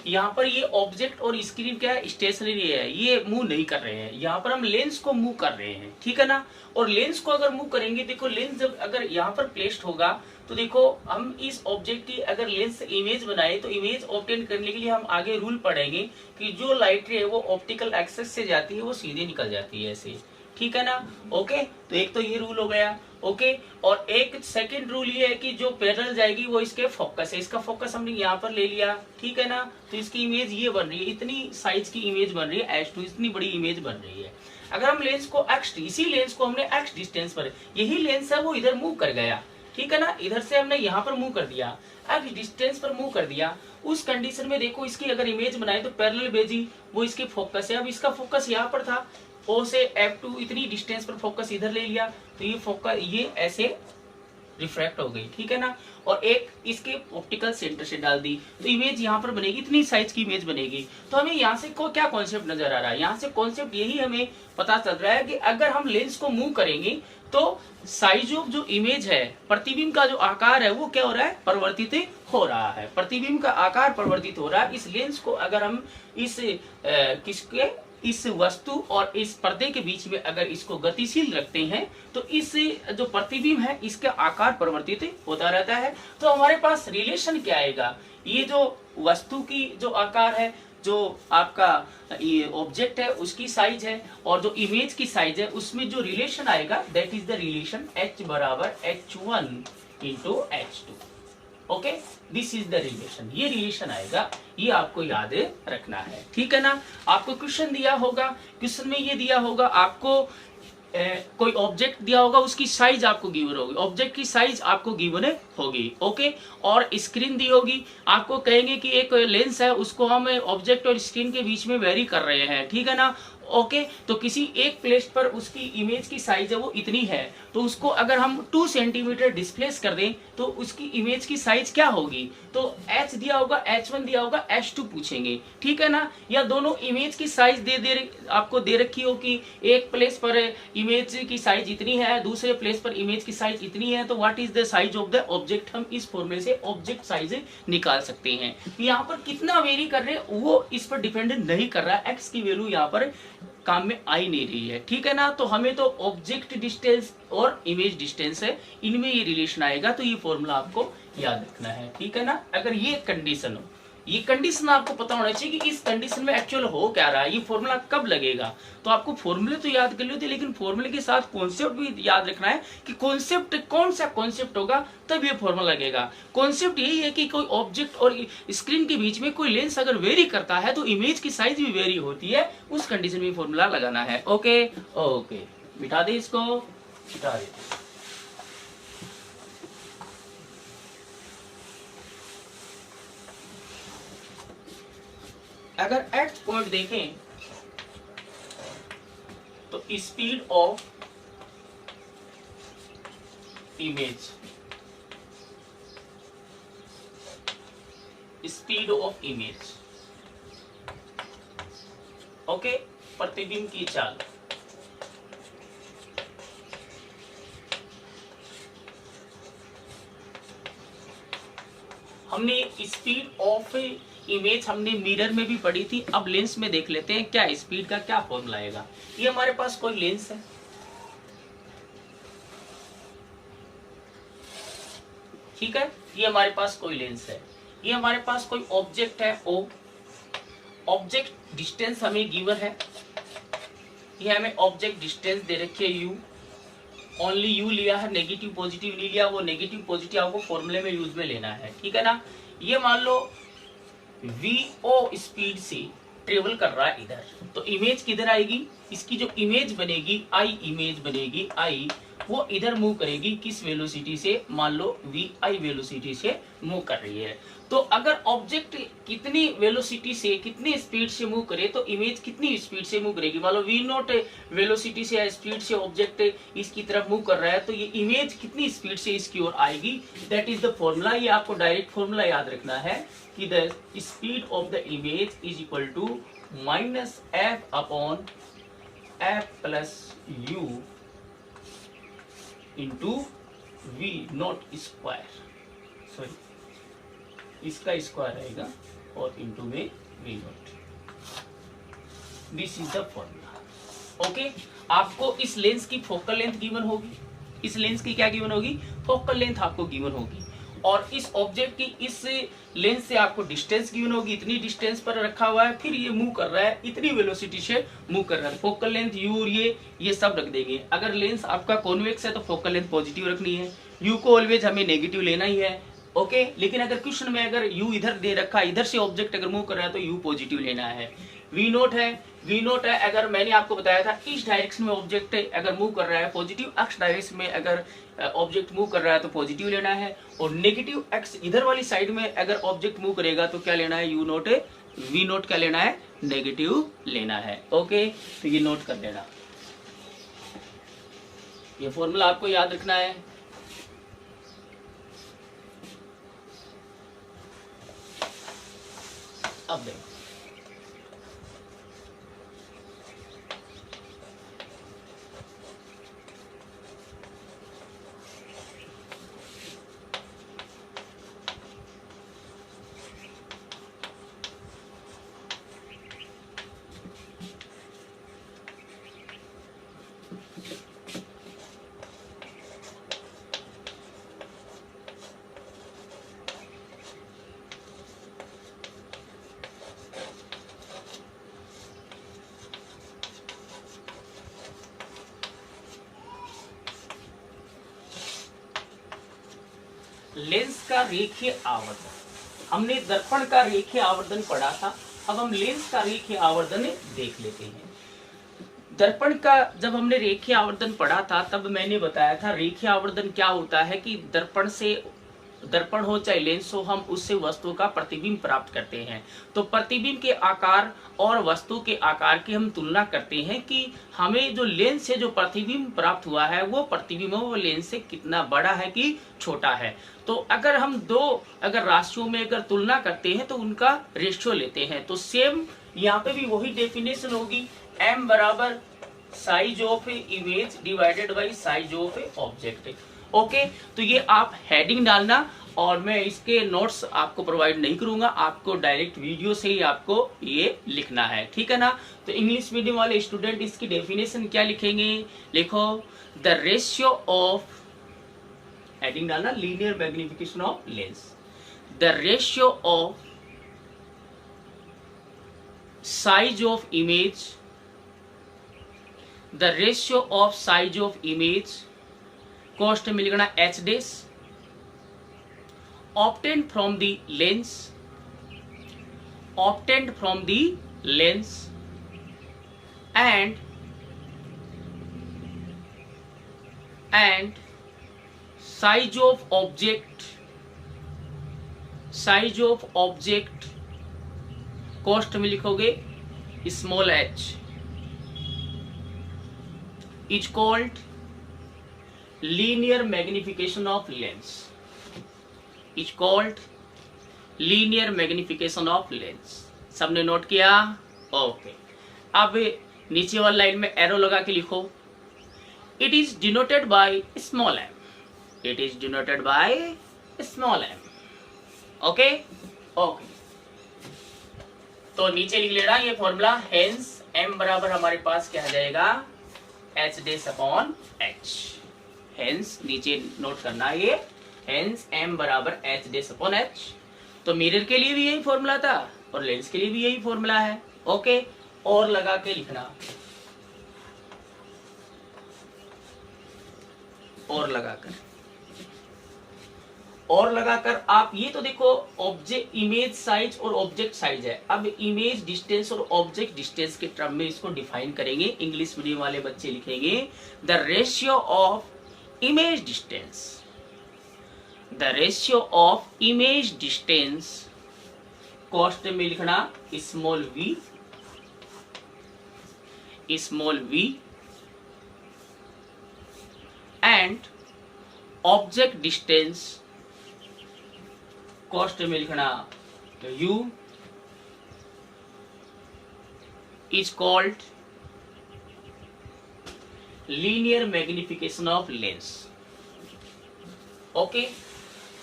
यहाँ पर ये ऑब्जेक्ट और स्क्रीन क्या है? स्टेशनरी है, ये मूव नहीं कर रहे हैं। यहाँ पर हम लेंस को मूव कर रहे हैं, ठीक है ना। और लेंस को अगर मूव करेंगे, देखो लेंस जब अगर यहाँ पर प्लेस्ड होगा तो देखो हम इस ऑब्जेक्ट की अगर लेंस से इमेज बनाए तो इमेज ऑब्टेन करने के लिए हम आगे रूल पढ़ेंगे कि जो लाइट रे है वो ऑप्टिकल एक्सेस से जाती है वो सीधे निकल जाती है ऐसे, ठीक है ना। ओके, तो एक तो ये रूल हो गया, ओके। और एक सेकंड रूल ये है कि जो पैरेलल जाएगी वो इसके फोकस है, इसका फोकस हमने यहाँ पर ले लिया, ठीक है ना। तो इसकी इमेज ये बन रही है, इतनी साइज की इमेज बन रही है, H2 इतनी बड़ी इमेज बन रही है। अगर हम लेंस को इसी लेंस को हमने x डिस्टेंस पर, यही लेंस है वो इधर मूव कर गया, ठीक है ना, इधर से हमने यहाँ पर मूव कर दिया, x डिस्टेंस पर मूव कर दिया, उस कंडीशन में देखो इसकी अगर इमेज बनाए तो पैरेलल भेजी, वो इसके फोकस है। अब इसका फोकस यहाँ पर था, O से F2 इतनी डिस्टेंस पर फोकस इधर ले लिया तो ये फोकस ये ऐसे रिफ्रैक्ट हो गई, ठीक है ना। और एक इसके ऑप्टिकल सेंटर से डाल दी तो इमेज यहाँ पर बनेगी, इतनी साइज की इमेज बनेगी। तो हमें यहाँ से क्या कॉन्सेप्ट नजर आ रहा है, यहाँ से कॉन्सेप्ट यही हमें पता चल रहा है कि अगर हम लेंस को मूव करेंगे तो साइज ऑफ जो इमेज है, प्रतिबिंब का जो आकार है वो क्या हो रहा है, परिवर्तित हो रहा है। प्रतिबिंब का आकार परिवर्तित हो रहा है। इस लेंस को अगर हम इस वस्तु और इस पर्दे के बीच में अगर इसको गतिशील रखते हैं तो इस जो प्रतिबिंब है इसका आकार परिवर्तित होता रहता है। तो हमारे पास रिलेशन क्या आएगा, ये जो वस्तु की जो आकार है, जो आपका ये ऑब्जेक्ट है उसकी साइज है और जो इमेज की साइज है उसमें जो रिलेशन आएगा that is the relation H बराबर H1 into H2। Okay, this is the relation, ये रिलेशन आएगा, ये आपको याद रखना है, ठीक है ना। आपको क्वेश्चन दिया होगा, क्वेश्चन में ये दिया होगा आपको कोई ऑब्जेक्ट दिया होगा, उसकी साइज आपको गिवन होगी, ऑब्जेक्ट की साइज आपको गिवन होगी, ओके। और स्क्रीन दी होगी, आपको कहेंगे कि एक लेंस है उसको हम ऑब्जेक्ट और स्क्रीन के बीच में वेरी कर रहे हैं, ठीक है ना, ओके। तो किसी एक प्लेस पर उसकी इमेज की साइज है वो इतनी है तो उसको अगर हम 2 सेंटीमीटर डिस्प्लेस कर दें तो उसकी इमेज की साइज क्या होगी, तो H दिया होगा, H1 दिया होगा, H2 पूछेंगे, ठीक है ना। या दोनों इमेज की साइज आपको दे रखी हो कि एक प्लेस पर इमेज की साइज इतनी है, दूसरे प्लेस पर इमेज की साइज इतनी है, तो what is the size of the object, हम इस फॉर्मूले से ऑब्जेक्ट साइज निकाल सकते हैं। यहाँ पर कितना वेरी कर रहे हैं वो इस पर डिपेंड नहीं कर रहा है, एक्स की वैल्यू यहाँ पर काम में आई नहीं रही है, ठीक है ना। तो हमें तो ऑब्जेक्ट डिस्टेंस और इमेज डिस्टेंस है, इनमें ये रिलेशन आएगा, तो ये फॉर्मूला आपको याद रखना है, ठीक है ना। अगर ये कंडीशन हो, ये कंडीशन आपको पता होना चाहिए कि इस कंडीशन में एक्चुअल हो क्या रहा है, ये फॉर्मूला कब लगेगा। तो आपको फॉर्मूले तो याद कर लेते लेकिन फॉर्मूले के साथ कॉन्सेप्ट भी याद रखना है कि कॉन्सेप्ट कौन सा कॉन्सेप्ट होगा तब ये फॉर्मूला लगेगा। कॉन्सेप्ट यही है कि कोई ऑब्जेक्ट और स्क्रीन के बीच में कोई लेंस अगर वेरी करता है तो इमेज की साइज भी वेरी होती है, उस कंडीशन में फॉर्मूला लगाना है। ओके ओके, बिठा दे इसको, बिठा दे। अगर एक्स पॉइंट देखें तो speed of image, speed of image, okay, प्रतिबिंब की चाल, हमने स्पीड ऑफ इमेज हमने मिरर में भी पढ़ी थी, अब लेंस में देख लेते हैं क्या स्पीड का क्या फॉर्मूला आएगा। ये हमारे पास कोई लेंस है, ठीक है, ये हमारे पास कोई लेंस है, ये हमारे पास कोई ऑब्जेक्ट है O, ऑब्जेक्ट डिस्टेंस हमें गिवन है, ये हमें ऑब्जेक्ट डिस्टेंस दे रखी है U, ओनली U लिया है, नेगेटिव पॉजिटिव नहीं लिया, वो नेगेटिव पॉजिटिव आपको फॉर्मूले में यूज में लेना है, ठीक है ना। ये मान लो VO स्पीड से ट्रेवल कर रहा है इधर, तो इमेज किधर आएगी, इसकी जो इमेज बनेगी I इमेज बनेगी I, वो इधर मूव करेगी किस वेलोसिटी से, मान लो VI वेलोसिटी से मूव कर रही है। तो अगर ऑब्जेक्ट कितनी वेलोसिटी से कितनी स्पीड से मूव करे तो इमेज कितनी स्पीड से मूव करेगी, मान लो V0 वेलोसिटी से या स्पीड से ऑब्जेक्ट इसकी तरफ मूव कर रहा है तो ये इमेज कितनी स्पीड से इसकी ओर आएगी, दैट इज द फॉर्मूला। ये आपको डायरेक्ट फॉर्मूला याद रखना है कि the speed of the image is equal to -f upon f plus u into V0 square, sorry इसका स्क्वायर आएगा और इंटू में V0। This is the formula, okay. आपको इस लेंस की फोकल लेंथ गिवन होगी, इस लेंस की क्या गिवन होगी, फोकल लेंथ आपको गिवन होगी, और इस ऑब्जेक्ट की इस लेंस से आपको डिस्टेंस गिवन होगी, इतनी डिस्टेंस पर रखा हुआ है, फिर ये मूव कर रहा है इतनी वेलोसिटी से मूव कर रहा है, फोकल लेंथ u और ये सब रख देंगे। अगर लेंस आपका कॉन्वेक्स है तो फोकल लेंथ पॉजिटिव रखनी है, u को ऑलवेज हमें नेगेटिव लेना ही है, ओके। लेकिन अगर क्वेश्चन में अगर u इधर दे रखा है, इधर से ऑब्जेक्ट अगर मूव कर रहा है तो u पॉजिटिव लेना है। V0 है, अगर मैंने आपको बताया था इस डायरेक्शन में ऑब्जेक्ट अगर मूव कर रहा है पॉजिटिव एक्स डायरेक्शन में अगर ऑब्जेक्ट मूव कर रहा है तो पॉजिटिव लेना है, और नेगेटिव एक्स इधर वाली साइड में अगर ऑब्जेक्ट मूव करेगा तो क्या लेना है, U0 V0 क्या लेना है, नेगेटिव लेना है, ओके। तो ये नोट कर लेना। ये फॉर्मूला आपको याद रखना है। अब देखो, लेंस का रेखीय आवर्धन, हमने दर्पण का रेखीय आवर्धन पढ़ा था, अब हम लेंस का रेखीय आवर्धन देख लेते हैं। दर्पण का जब हमने रेखीय आवर्धन पढ़ा था तब मैंने बताया था रेखीय आवर्धन क्या होता है कि दर्पण हो चाहे लेंस हो, हम उससे वस्तु का प्रतिबिंब प्राप्त करते हैं। तो प्रतिबिंब के आकार और वस्तु के आकार की हम तुलना करते हैं कि हमें जो लेंस से जो प्रतिबिंब प्राप्त हुआ है वो प्रतिबिंब वो लेंस से कितना बड़ा है कि छोटा है। तो अगर हम अगर राशियों में अगर तुलना करते हैं तो उनका रेशियो लेते हैं। तो सेम यहाँ पे भी वही डेफिनेशन होगी, m बराबर size of image divided by size of object. Okay, तो ये आप हेडिंग डालना और मैं इसके नोट्स आपको प्रोवाइड नहीं करूंगा, आपको डायरेक्ट वीडियो से ही आपको ये लिखना है, ठीक है ना। तो इंग्लिश मीडियम वाले स्टूडेंट इसकी डेफिनेशन क्या लिखेंगे, लिखो द रेशियो ऑफ, हेडिंग डालना linear magnification of lens, the ratio of size of image, the ratio of size of image cost में लिखना h dash obtained from the lens, obtained from the lens and size of object, size of object cost में लिखोगे small h is called linear magnification of lens, is called linear magnification of lens। सबने नोट किया, ओके। अब नीचे वाली लाइन में एरो लगा के लिखो, it is denoted by small m, it is denoted by small m, okay okay. तो नीचे लिख लेना ये फॉर्मूला, हेंस m बराबर हमारे पास क्या आ जाएगा h dash upon h, hence नीचे नोट करना ये, हेंस m बराबर h डैश अपॉन h। तो मिरर के लिए भी यही फॉर्मूला था और लेंस के लिए भी यही फॉर्मूला है, ओके। और लगा के लिखना, और लगाकर आप ये तो देखो ऑब्जेक्ट इमेज साइज और ऑब्जेक्ट साइज है। अब इमेज डिस्टेंस और ऑब्जेक्ट डिस्टेंस के टर्म में इसको डिफाइन करेंगे। इंग्लिश मीडियम वाले बच्चे लिखेंगे the ratio of image distance, the ratio of image distance cost में लिखना small v and object distance cost में लिखना u is called linear magnification of lens, okay.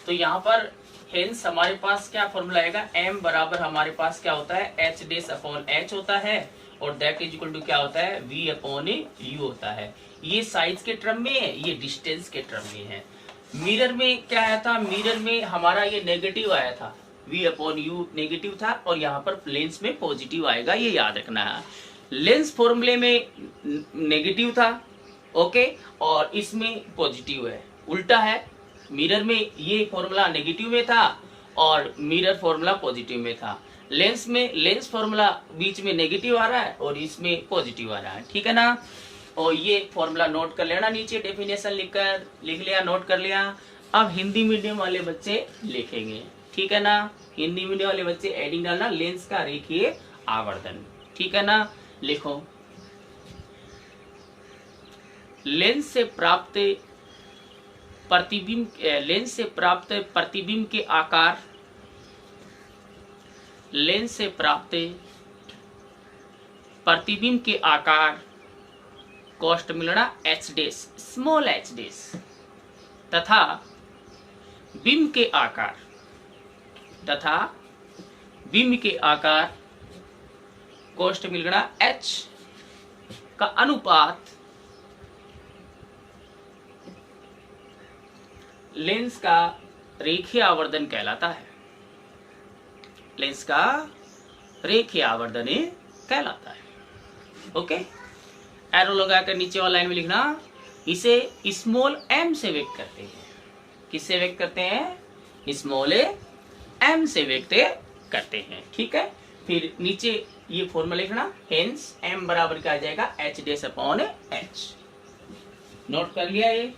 तो यहाँ पर हेंस हमारे पास क्या फॉर्मूला आएगा, m बराबर हमारे पास क्या होता है h डैश अपॉन h होता है और दैट इज इक्वल टू क्या होता है v अपॉन u होता है। ये साइज के टर्म में है, ये डिस्टेंस के टर्म में है। मिरर में क्या आया था, मिरर में हमारा ये नेगेटिव आया था, v अपॉन u नेगेटिव था और यहाँ पर लेंस में पॉजिटिव आएगा, ये याद रखना है। लेंस फॉर्मूले में नेगेटिव था, ओके, और इसमें पॉजिटिव है, उल्टा है। मिरर में ये फॉर्मूला नेगेटिव में था और मिरर फॉर्मूला पॉजिटिव में था। लेंस में लेंस फॉर्मूला बीच में नेगेटिव आ रहा है और इसमें पॉजिटिव आ रहा है, ठीक है ना। और ये फॉर्मूला नोट कर लेना, नीचे डेफिनेशन लिख लिया, नोट कर लिया। अब हिंदी मीडियम वाले बच्चे लिखेंगे, ठीक है ना। हिंदी मीडियम वाले बच्चे एडिंग डालना लेंस का रेखीय आवर्धन, ठीक है ना। लिखो लेंस से प्राप्त प्रतिबिंब के आकार, लेंस से प्राप्त प्रतिबिंब के आकार कॉस्ट मिलना एच डेस, स्मॉल एच डेस, तथा बिंब के आकार कॉस्ट मिलना एच का अनुपात लेंस का रेखीय आवर्धन कहलाता है। लेंस का रेखीय आवर्धन कहलाता है। ओके, एरो लगाकर नीचे वाला लाइन में लिखना, इसे स्मॉल एम से व्यक्त करते हैं। किससे व्यक्त करते हैं? स्मॉल एम से व्यक्त करते हैं। ठीक है, फिर नीचे ये फॉर्मूला लिखना, हेंस एम बराबर क्या आ जाएगा? एच डेस अपॉन एच। नोट कर लिया ये?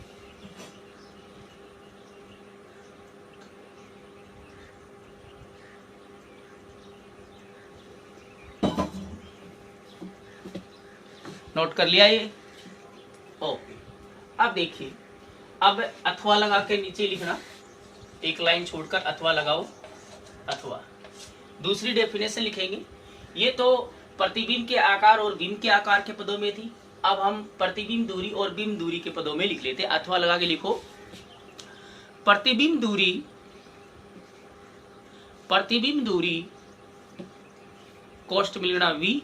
नोट कर लिया ये? ओके, अब देखिए, अब अथवा लगा के नीचे लिखना, एक लाइन छोड़कर अथवा लगाओ। अथवा दूसरी डेफिनेशन लिखेंगे। ये तो प्रतिबिंब के आकार और बिंब के आकार के पदों में थी, अब हम प्रतिबिंब दूरी और बिंब दूरी के पदों में लिख लेते हैं। अथवा लगा के लिखो, प्रतिबिंब दूरी कॉस्ट मिलना v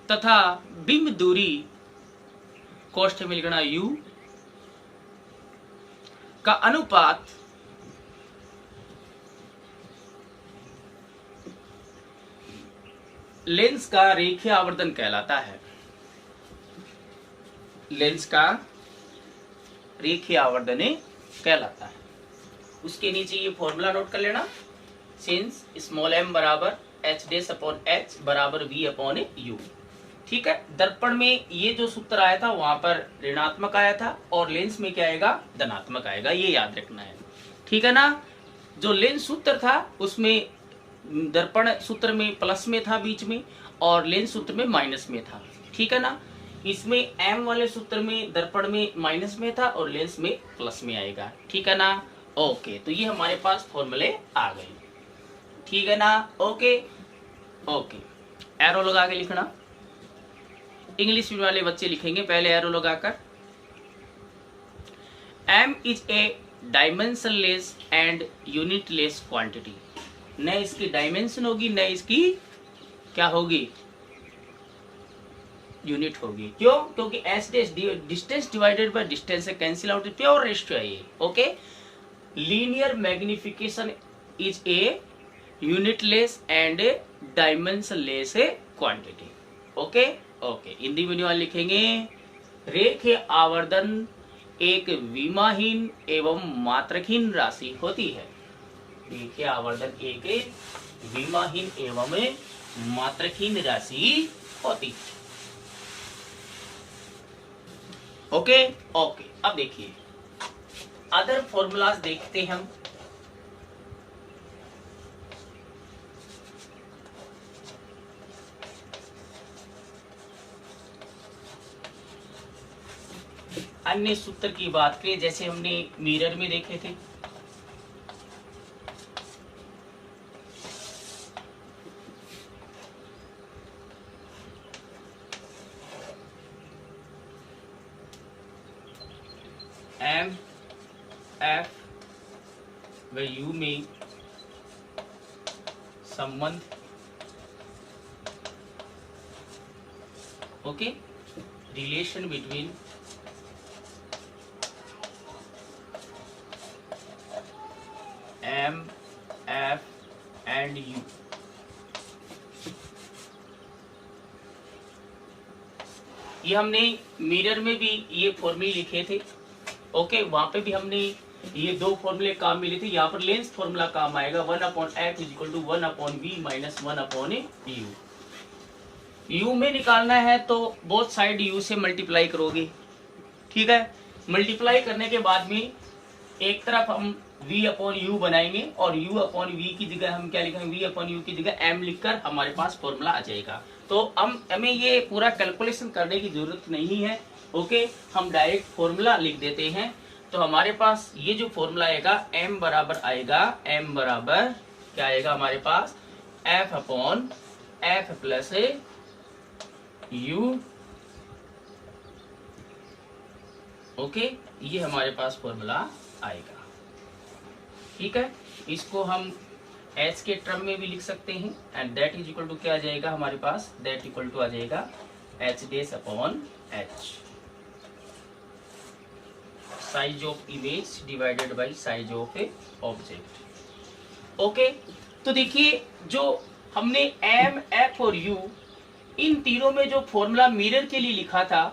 तथा बिंब दूरी कॉस्ट मिलना u का अनुपात लेंस का रेखीय आवर्धन कहलाता है। लेंस का रेखीय आवर्धन कहलाता है। उसके नीचे ये फॉर्मूला नोट कर लेना, सिंस स्मॉल m बराबर एच डेस अपॉन एच बराबर v अपॉन u। ठीक है, दर्पण में ये जो सूत्र आया था वहां पर ऋणात्मक आया था और लेंस में क्या आएगा? धनात्मक आएगा, ये याद रखना है। ठीक है ना? जो लेंस सूत्र था उसमें दर्पण सूत्र में प्लस में था बीच में, और लेंस सूत्र में माइनस में था। ठीक है ना? इसमें एम वाले सूत्र में दर्पण में माइनस में था और लेंस में प्लस में आएगा। ठीक है ना? ओके, तो ये हमारे पास फॉर्मूले आ गए। ठीक है ना? ओके ओके, एरो लगा के लिखना। इंग्लिश वाले बच्चे लिखेंगे पहले एरो लगाकर, M is a dimensionless and unitless quantity. न इसकी डायमेंशन होगी, न इसकी क्या होगी? यूनिट होगी। क्यों? क्योंकि S distance divided by distance से कैंसिल आउट, प्योर रेशियो है ये। Okay, linear magnification is a unitless and dimensionless quantity. Okay okay, Hindi medium वाले लिखेंगे, रेखीय आवर्धन एक विमाहीन एवं मात्रकहीन राशि होती है। रेखीय आवर्धन एक विमाहीन एवं मात्रकहीन राशि होती है। ओके ओके, अब देखिए अदर फॉर्मूलाज देखते हैं हम। अन्य सूत्र की बात करें, जैसे हमने मिरर में देखे थे, एम एफ व यू में संबंध। Okay, relation between M F and U. ये हमने मिरर में भी ये फॉर्मूले लिखे थे। ओके, वहां पे भी हमने ये दो फॉर्मूले काम मिले थे। यहाँ पर लेंस फॉर्मूला काम आएगा, 1/f is equal to 1/v minus 1/u। u में निकालना है तो बोथ साइड u से मल्टीप्लाई करोगे। ठीक है, मल्टीप्लाई करने के बाद में एक तरफ हम v अपॉन u बनाएंगे और u अपॉन v की जगह हम क्या लिखेंगे, v अपॉन u की जगह m लिखकर हमारे पास फॉर्मूला आ जाएगा। तो हमें ये पूरा कैलकुलेशन करने की जरूरत नहीं है। ओके, हम डायरेक्ट फॉर्मूला लिख देते हैं। तो हमारे पास ये जो फॉर्मूला आएगा m बराबर आएगा, m बराबर क्या आएगा हमारे पास, f upon f plus u। Okay, ये हमारे पास फॉर्मूला आएगा। ठीक है, इसको हम h के टर्म में भी लिख सकते हैं and that is equal to क्या आ जाएगा हमारे पास, दैट इक्वल टू आ जाएगा h dash upon h, size of image divided by size of a object. Okay, तो देखिए जो हमने m, f और u इन तीनों में जो फॉर्मूला मिरर के लिए लिखा था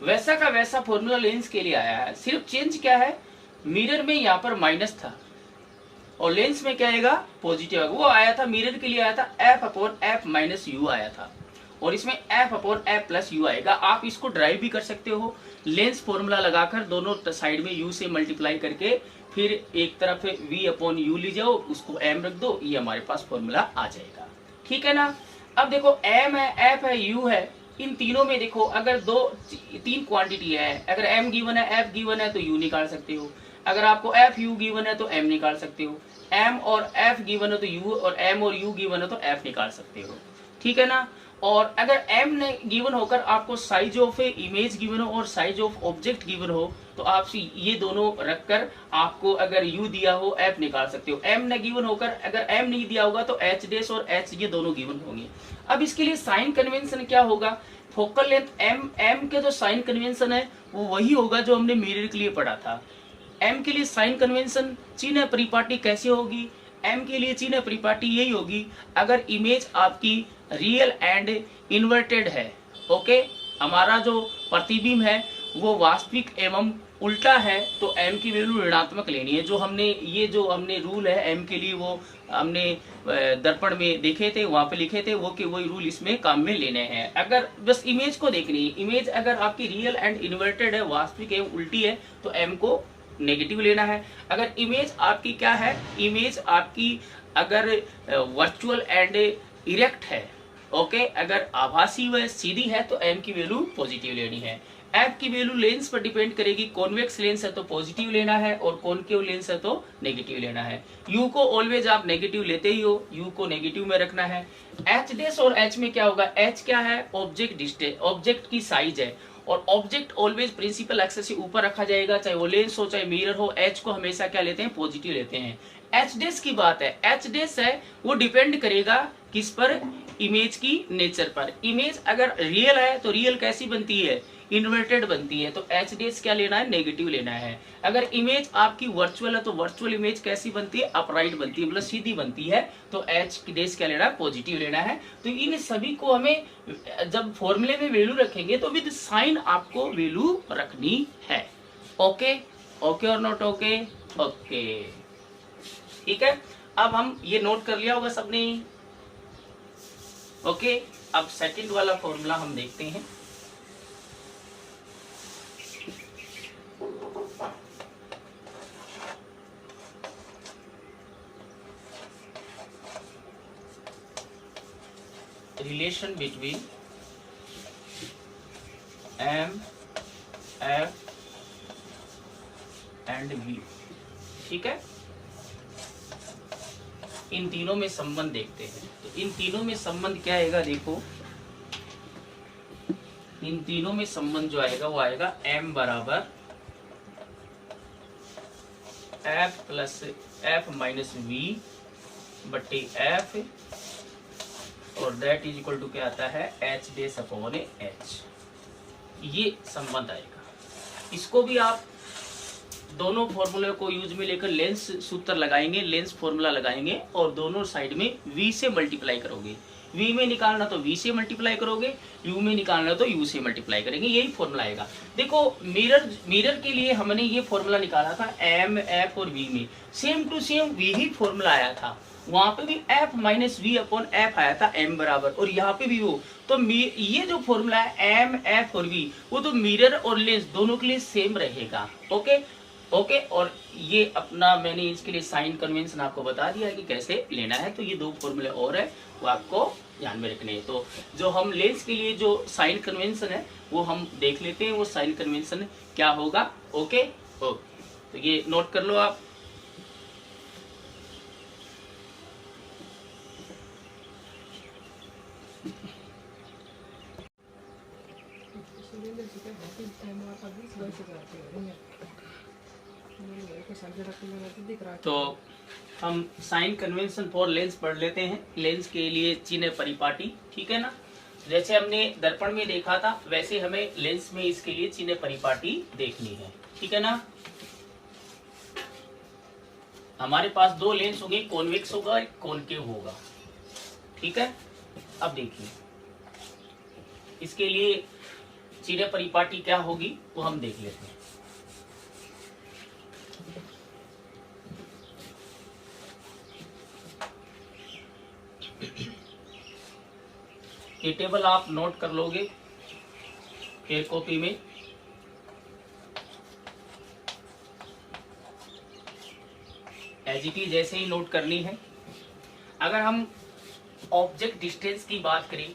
वैसा का वैसा फॉर्मूला लेंस के लिए आया है। सिर्फ चेंज क्या है, मिरर में यहाँ पर माइनस था और लेंस में क्या आएगा, पॉजिटिव आएगा। वो आया था मिरर के लिए आया था f upon f minus u आया था और इसमें f upon f plus u आएगा। आप इसको ड्राइव भी कर सकते हो, लेंस फॉर्मूला लगाकर दोनों साइड में u से मल्टीप्लाई करके फिर एक तरफ v अपॉन u ले जाओ, उसको m रख दो, ये हमारे पास फॉर्मूला आ जाएगा। ठीक है ना। अब देखो m है, f है, u है, इन तीनों में देखो अगर तीन क्वांटिटी है, अगर m गिवन है, f गिवन है तो u निकाल सकते हो। अगर आपको f u गिवन है तो m निकाल सकते हो। m और f गिवन है तो u, और m और u गिवन है तो f निकाल सकते हो। ठीक है ना। और अगर m ने गिवन होकर आपको साइज ऑफ इमेज गिवन हो और साइज ऑफ ऑब्जेक्ट गिवन हो तो आप ये दोनों रखकर आपको अगर u दिया हो f निकाल सकते हो। m ने गिवन होकर अगर m नहीं दिया होगा तो h डैश और h ये दोनों गिवन होंगे। अब इसके लिए साइन कन्वेंशन क्या होगा, फोकल लेंथ m के जो साइन कन्वेंशन है वो वही होगा जो हमने मिरर के लिए पढ़ा था। m के लिए साइन कन्वेंशन चिन्ह परिपाटी कैसे होगी, m के लिए चिन्ह परिपाटी यही होगी अगर इमेज आपकी रियल एंड इन्वर्टेड है। ओके, हमारा जो प्रतिबिंब है वो वास्तविक एवं उल्टा है तो m की वैल्यू ऋणात्मक लेनी है। जो हमने रूल है m के लिए वो हमने दर्पण में देखे थे, वहां पे लिखे थे, वही रूल इसमें काम में लेने हैं। अगर बस इमेज को देखनी है, इमेज अगर आपकी रियल एंड इन्वर्टेड है, वास्तविक एवं उल्टी है तो m को नेगेटिव लेना है। अगर इमेज आपकी क्या है, इमेज आपकी अगर वर्चुअल एंड इरेक्ट है, ओके, अगर आभासी व सीधी है तो m की वैल्यू पॉजिटिव लेनी है। f की वैल्यू लेंस पर डिपेंड करेगी, कॉन्वेक्स लेंस है तो पॉजिटिव लेना है और कॉनकेव लेंस है तो नेगेटिव लेना है। u को ऑलवेज आप नेगेटिव लेते ही हो, u को नेगेटिव में रखना है। h डैश और h में क्या होगा, h क्या है, ऑब्जेक्ट डिस्टेंस, ऑब्जेक्ट की साइज है और ऑब्जेक्ट ऑलवेज प्रिंसिपल एक्सिस से ऊपर रखा जाएगा, चाहे वो लेंस हो चाहे मिरर हो। h को हमेशा क्या लेते हैं, पॉजिटिव लेते हैं। h डैश की बात है, h डैश है वो डिपेंड करेगा किस पर, इमेज की नेचर पर। इमेज अगर रियल है तो रियल कैसी बनती है, इन्वर्टेड बनती है, तो h डैश क्या लेना है, नेगेटिव लेना है। अगर इमेज आपकी वर्चुअल है तो वर्चुअल इमेज कैसी बनती है, अपराइट बनती है, मतलब सीधी बनती है, तो h डैश क्या लेना है, पॉजिटिव लेना है। तो इन सभी को हमें जब फॉर्मूले में वैल्यू रखेंगे तो विद साइन आपको वैल्यू रखनी है। ओके, ओके और नॉट ओके, ओके, ठीक है। अब हम ये नोट कर लिया होगा सबने। ओके, अब सेकंड वाला फॉर्मूला हम देखते हैं। Relation between m, f and v। ठीक है, इन तीनों में संबंध देखते हैं। तो इन तीनों में संबंध क्या आएगा, देखो इन तीनों में संबंध जो आएगा वो आएगा m बराबर f plus f minus v बट्टे f और दैट इज इक्वल टू क्या आता है, h डैश अपॉन h। ये संबंध आएगा। इसको भी आप दोनों फॉर्मूले को यूज में लेकर लेंस सूत्र लगाएंगे, लेंस फॉर्मूला लगाएंगे और दोनों साइड में v से मल्टीप्लाई करोगे। v में निकालना तो v से मल्टीप्लाई करोगे, u में निकालना तो u से मल्टीप्लाई करेंगे, यही फॉर्मूला आएगा। देखो मिरर के लिए हमने ये फॉर्मूला निकाला था m, f और v में, सेम टू सेम यही फॉर्मूला आया था। वहां पे भी f minus V upon f आया था m बराबर, और यहाँ पे भी वो। तो ये जो फॉर्मूला है m, f और v वो तो मिरर और लेंस दोनों के लिए सेम रहेगा। Okay, okay. और ये अपना मैंने इसके लिए साइन कन्वेंशन आपको बता दिया है कि कैसे लेना है। तो ये दो फॉर्मूले और है वो आपको ध्यान में रखने हैं। तो जो हम लेंस के लिए जो साइन कन्वेंशन है वो हम देख लेते हैं, वो साइन कन्वेंशन क्या होगा। ओके ओके, तो ये नोट कर लो आप। तो हम साइन कन्वेंशन फॉर लेंस पढ़ लेते हैं। लेंस के लिए चिन्ह परिपाटी, ठीक है ना। जैसे हमने दर्पण में देखा था वैसे हमें लेंस में इसके लिए चिन्ह परिपाटी देखनी है, ठीक है ना। हमारे पास दो लेंस होंगे, कॉन्वेक्स होगा कॉनकेव होगा, ठीक है। अब देखिए इसके लिए चिन्ह परिपाटी क्या होगी वो हम देख लेते हैं। ये टेबल आप नोट कर लोगे फिर कॉपी में। एज इट इज जैसे ही नोट करनी है। अगर हम ऑब्जेक्ट डिस्टेंस की बात करें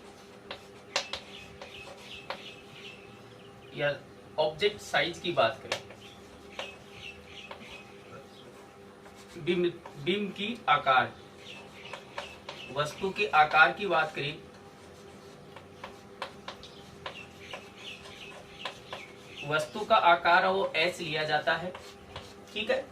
या ऑब्जेक्ट साइज की बात करें, बिंब की आकार, वस्तु के आकार की बात करें, वस्तु का आकार वो एच लिया जाता है, ठीक है।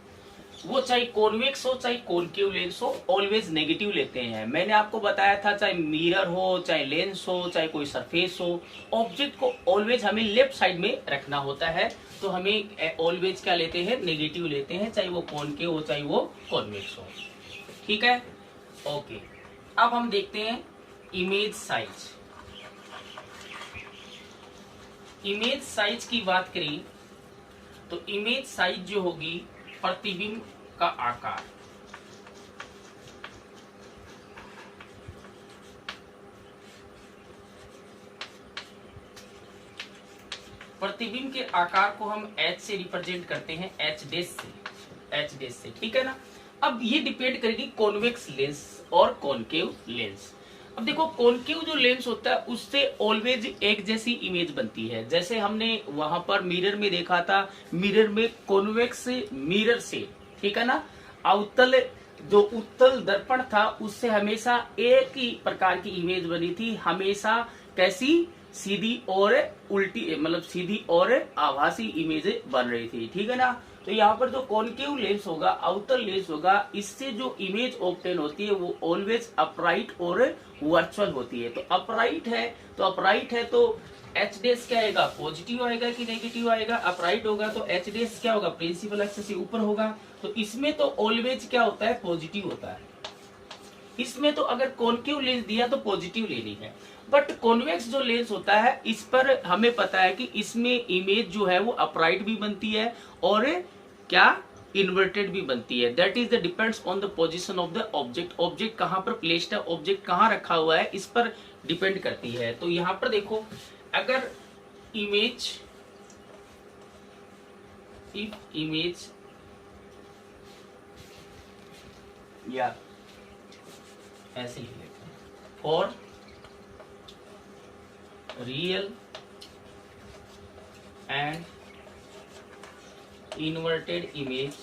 वो चाहे कॉन्वेक्स हो चाहे कॉनकेव लेंस हो ऑलवेज नेगेटिव लेते हैं। मैंने आपको बताया था चाहे मिरर हो चाहे लेंस हो चाहे कोई सरफेस हो, ऑब्जेक्ट को ऑलवेज हमें लेफ्ट साइड में रखना होता है। तो हमें ऑलवेज क्या लेते हैं, नेगेटिव लेते हैं, चाहे वो कॉनकेव हो चाहे वो कॉन्वेक्स हो, ठीक है। ओके, अब हम देखते हैं इमेज साइज। इमेज साइज की बात करें तो इमेज साइज जो होगी प्रतिबिंब का आकार। प्रतिबिंब के आकार को हम एच से रिप्रेजेंट करते हैं, एच डैश से, ठीक है ना। अब ये डिपेंड करेगी कॉन्वेक्स लेंस और कॉनकेव लेंस। अब देखो कॉनकेव जो लेंस होता है उससे ऑलवेज एक जैसी इमेज बनती है। जैसे हमने वहां पर मिरर में देखा था, मिरर में कॉन्वेक्स मिरर से, ठीक है ना, अवतल जो उत्तल दर्पण था उससे हमेशा एक ही प्रकार की इमेज बनी थी, हमेशा कैसी, सीधी और उल्टी, मतलब सीधी और आभासी इमेज बन रही थी, ठीक है ना। तो यहाँ पर जो कॉनकेव लेंस होगा, अवतल लेंस होगा, इससे जो इमेज ऑब्टेन होती है वो ऑलवेज अपराइट और वर्चुअल होती है। तो अपराइट है तो एच डैश क्या आएगा, पॉजिटिव आएगा कि नेगेटिव आएगा। अपराइट होगा तो एच डैश क्या होगा, प्रिंसिपल एक्सिस से ऊपर होगा। तो इसमें तो ऑलवेज क्या होता है, पॉजिटिव होता है। इसमें तो अगर कॉनकेव लेंस दिया तो पॉजिटिव लेनी है। बट कॉन्वेक्स जो लेंस होता है इस पर हमें पता है कि इसमें इमेज जो है वो अपराइट भी बनती है और क्या, इन्वर्टेड भी बनती है। That is the depends on the position of the object. Object कहां पर प्लेस्ड है, ऑब्जेक्ट कहां रखा हुआ है, इस पर डिपेंड करती है। तो यहां पर देखो, अगर इमेज या ऐसे लिख लेते हैं, for real and inverted image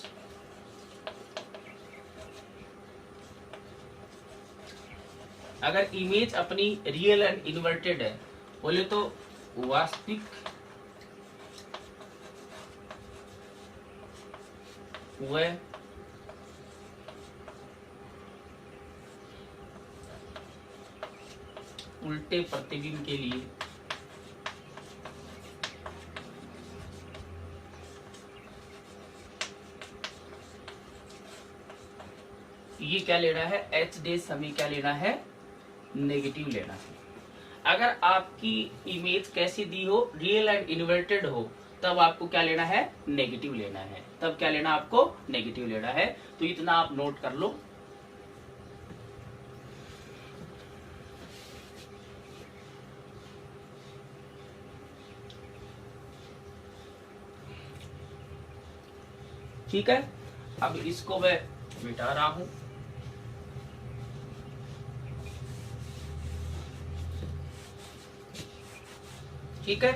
अगर इमेज अपनी रियल एंड इन्वर्टेड है, बोले तो वास्तविक व उल्टे प्रतिबिंब के लिए ये क्या लेना है, एच डैश हमें क्या लेना है, नेगेटिव लेना है। अगर आपकी इमेज कैसी दी हो, रियल एंड इन्वर्टेड हो, तब आपको क्या लेना है, नेगेटिव लेना है। तब क्या लेना, आपको नेगेटिव लेना है। तो इतना आप नोट कर लो। ठीक है, अब इसको मैं मिटा रहा हूं। ठीक है,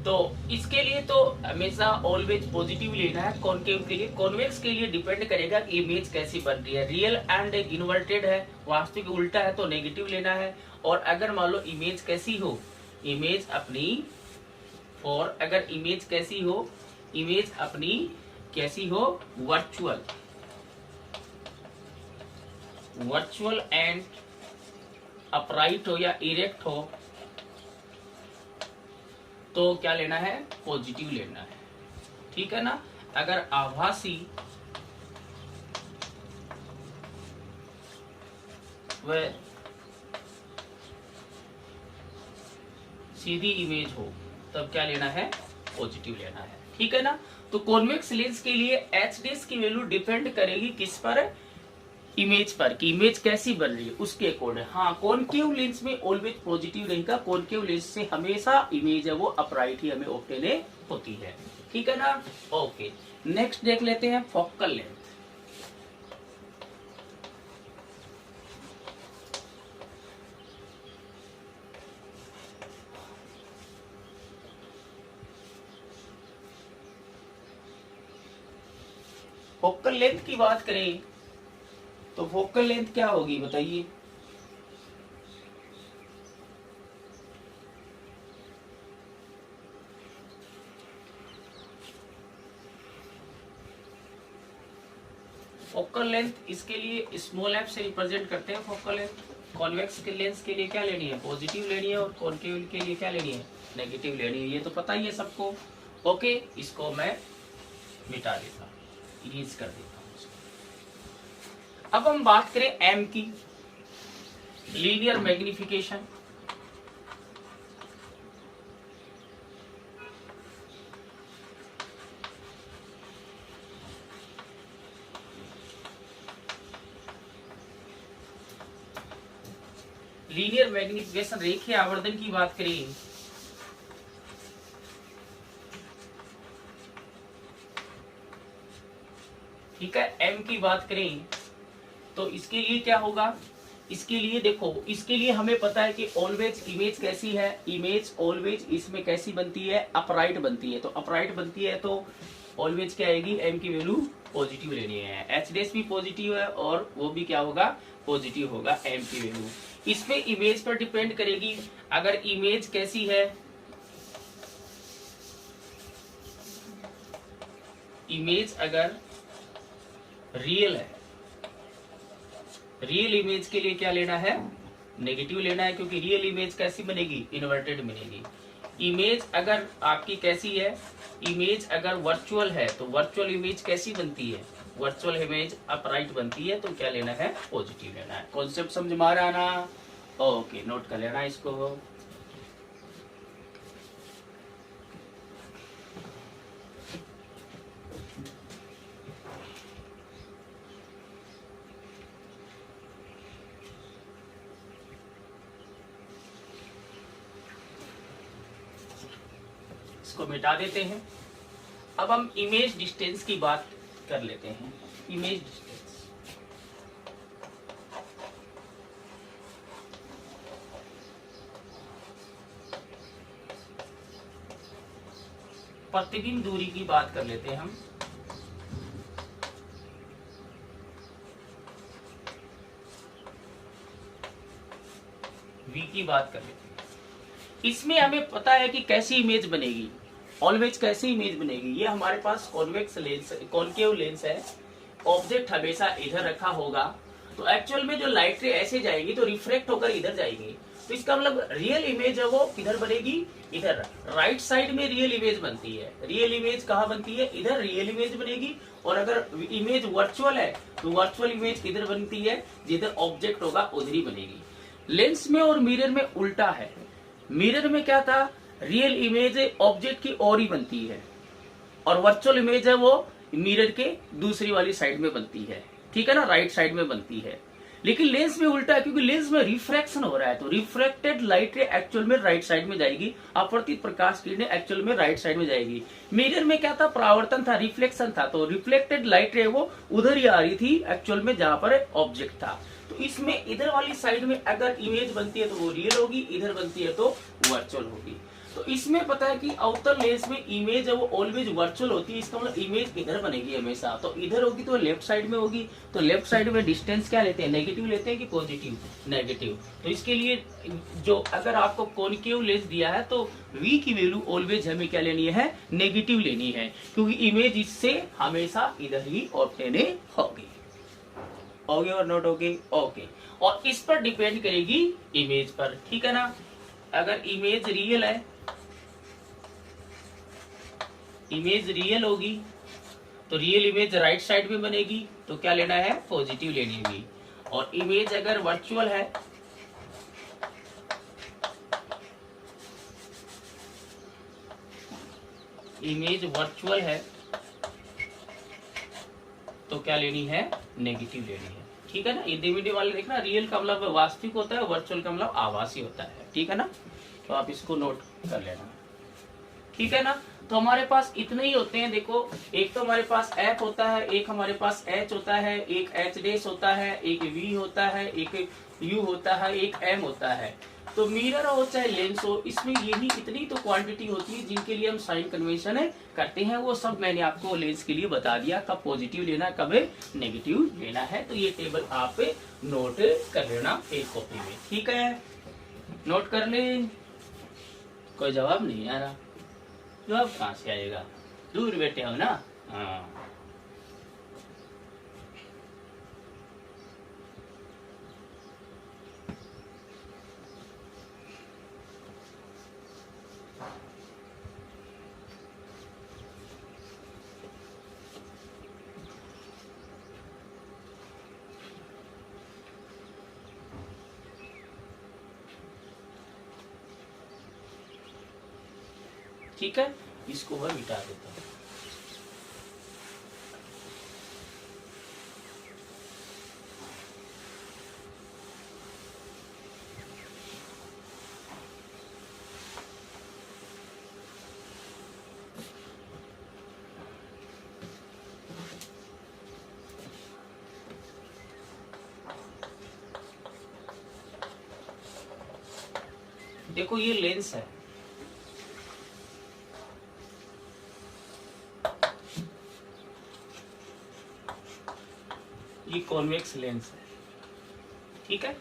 तो इसके लिए तो हमेशा ऑलवेज पॉजिटिव लेना है। कॉनकेव के लिए, कॉन्वेक्स के लिए डिपेंड करेगा कि इमेज कैसी बन रही है। रियल एंड इन्वर्टेड है, वास्तविक उल्टा है तो नेगेटिव लेना है। और अगर मान लो इमेज कैसी हो, इमेज अपनी, और अगर इमेज कैसी हो, इमेज अपनी कैसी हो, वर्चुअल, वर्चुअल एंड अपराइट हो या इरेक्ट हो, तो क्या लेना है, पॉजिटिव लेना है। ठीक है ना। अगर आभासी व सीधी इमेज हो तब क्या लेना है, पॉजिटिव लेना है। ठीक है ना। तो कॉन्वेक्स लेंस के लिए एच डैश की वैल्यू डिपेंड करेगी किस पर, इमेज पर, कि इमेज कैसी बन रही है उसके अकॉर्डिंग। हाँ, कॉनकेव लेंस में ऑलवेज पॉजिटिव रहेगा। कॉनकेव लेंस से हमेशा इमेज है वो अपराइट ही हमें ऑब्टेन होती है। ठीक है ना। ओके, नेक्स्ट देख लेते हैं फोकल लेंथ। फोकल लेंथ की बात करें तो फोकल लेंथ क्या होगी बताइए। फोकल लेंथ इसके लिए स्मॉल एफ से रिप्रेजेंट करते हैं फोकल लेंथ। कॉन्वेक्स के लेंस के लिए क्या लेनी है, पॉजिटिव लेनी है, और कॉनकेव के लिए क्या लेनी है, नेगेटिव लेनी है। ये तो पता ही है सबको। ओके, इसको मैं मिटा देता हूं, इरेज कर देता हूं इसको। अब हम बात करें एम की, लीनियर मैग्निफिकेशन। लीनियर मैग्निफिकेशन, रेखीय आवर्धन की बात करें ठीक है, एम की बात करें तो इसके लिए क्या होगा, इसके लिए देखो, इसके लिए हमें पता है कि ऑलवेज इमेज कैसी है, इमेज ऑलवेज इसमें कैसी बनती है, अपराइट बनती है। तो अपराइट बनती है तो ऑलवेज क्या आएगी, एम की वैल्यू पॉजिटिव लेनी है। एच डैश भी पॉजिटिव है और वो भी क्या होगा, पॉजिटिव होगा एम की वैल्यू। इसमें इमेज पर डिपेंड करेगी। अगर इमेज कैसी है, इमेज अगर रियल है, रियल इमेज के लिए क्या लेना है, नेगेटिव लेना है, क्योंकि रियल इमेज कैसी बनेगी, इन्वर्टेड बनेगी। इमेज अगर आपकी कैसी है, इमेज अगर वर्चुअल है तो वर्चुअल इमेज कैसी बनती है, वर्चुअल इमेज अपराइट बनती है। तो क्या लेना है, पॉजिटिव लेना है। कॉन्सेप्ट समझ में आ रहा ना। ओके, नोट कर लेना इसको। इसको मिटा देते हैं। अब हम इमेज डिस्टेंस की बात कर लेते हैं। इमेज डिस्टेंस, प्रतिबिंब दूरी की बात कर लेते हैं हम। वी की बात कर लेते हैं। इसमें हमें पता है कि कैसी इमेज बनेगी, ऑलवेज कैसी इमेज बनेगी। ये हमारे पास कॉन्वेक्स लेंस, कॉनकेव लेंस है। ऑब्जेक्ट हमेशा इधर रखा होगा, तो एक्चुअल में जो लाइट रे ऐसे जाएगी तो रिफ्रेक्ट होकर इधर जाएगी। तो इसका मतलब रियल इमेज है वो किधर बनेगी, इधर राइट साइड में रियल इमेज बनती है। रियल इमेज कहाँ बनती है, इधर रियल इमेज बनेगी। और अगर इमेज वर्चुअल है तो वर्चुअल इमेज किधर बनती है, जिधर ऑब्जेक्ट होगा उधर ही बनेगी। लेंस में और मिरर में उल्टा है। मिरर में क्या था, रियल इमेज ऑब्जेक्ट की ओर ही बनती है, और वर्चुअल इमेज है वो मिरर के दूसरी वाली साइड में बनती है। ठीक है ना, राइट साइड में बनती है। लेकिन लेंस में उल्टा है, क्योंकि लेंस में रिफ्रैक्शन हो रहा है, तो रिफ्रैक्टेड लाइट रे एक्चुअल में राइट साइड में जाएगी, अपवर्तित प्रकाश किरणें एक्चुअल में राइट साइड में जाएगी। मिरर में क्या था, परावर्तन था, रिफ्लेक्शन था, तो रिफ्लेक्टेड लाइट रे वो उधर ही आ रही थी एक्चुअल में जहां पर ऑब्जेक्ट था। तो इसमें इधर वाली साइड में अगर इमेज बनती है तो वो रियल होगी, इधर बनती है तो वर्चुअल होगी। तो इसमें पता है कि आउटर लेंस में इमेज है वो ऑलवेज वर्चुअल होती है, इसका मतलब इमेज इधर बनेगी हमेशा, तो इधर होगी तो लेफ्ट साइड में होगी। तो लेफ्ट साइड में डिस्टेंस क्या लेते हैं, नेगेटिव लेते हैं कि पॉजिटिव, नेगेटिव। तो इसके लिए जो अगर आपको कॉनकेव लेंस दिया है तो v की वैल्यू ऑलवेज हमें क्या लेनी है, नेगेटिव लेनी है, क्योंकि इमेज इससे हमेशा इधर ही ऑब्टेन होगी। ओके और नोट ओके, ओके। और इस पर डिपेंड करेगी इमेज पर, ठीक है ना। अगर इमेज रियल है, इमेज रियल होगी तो रियल इमेज राइट साइड में बनेगी, तो क्या लेना है, पॉजिटिव लेनी होगी। और इमेज अगर वर्चुअल है, इमेज वर्चुअल है तो क्या लेनी है, नेगेटिव लेनी है, ठीक है ना। ये वाले देखना, रियल का मतलब वास्तविक होता है, वर्चुअल का मतलब आभासी होता है, ठीक है ना। तो आप इसको नोट कर लेना, ठीक है ना। तो हमारे पास इतने ही होते हैं, देखो एक तो हमारे पास एफ होता है, एक हमारे पास एच होता है, एक एच डैश होता है, एक वी होता है, एक यू होता है, एक एम होता है। तो मिरर हो चाहे लेंस हो, इसमें यही इतनी तो क्वांटिटी होती है जिनके लिए हम साइन कन्वेंशन करते हैं। वो सब मैंने आपको लेंस के लिए बता दिया, कब पॉजिटिव लेना, कब नेगेटिव लेना है। तो ये टेबल आप नोट कर लेना एक कॉपी में, ठीक है। नोट कर ले। कोई जवाब नहीं आ रहा, जवाब कहाँ से आएगा, दूर बैठे हो ना। हाँ, ठीक है, इसको मैं मिटा देता हूँ। देखो ये लेंस है, ये कॉन्वेक्स लेंस है, ठीक है।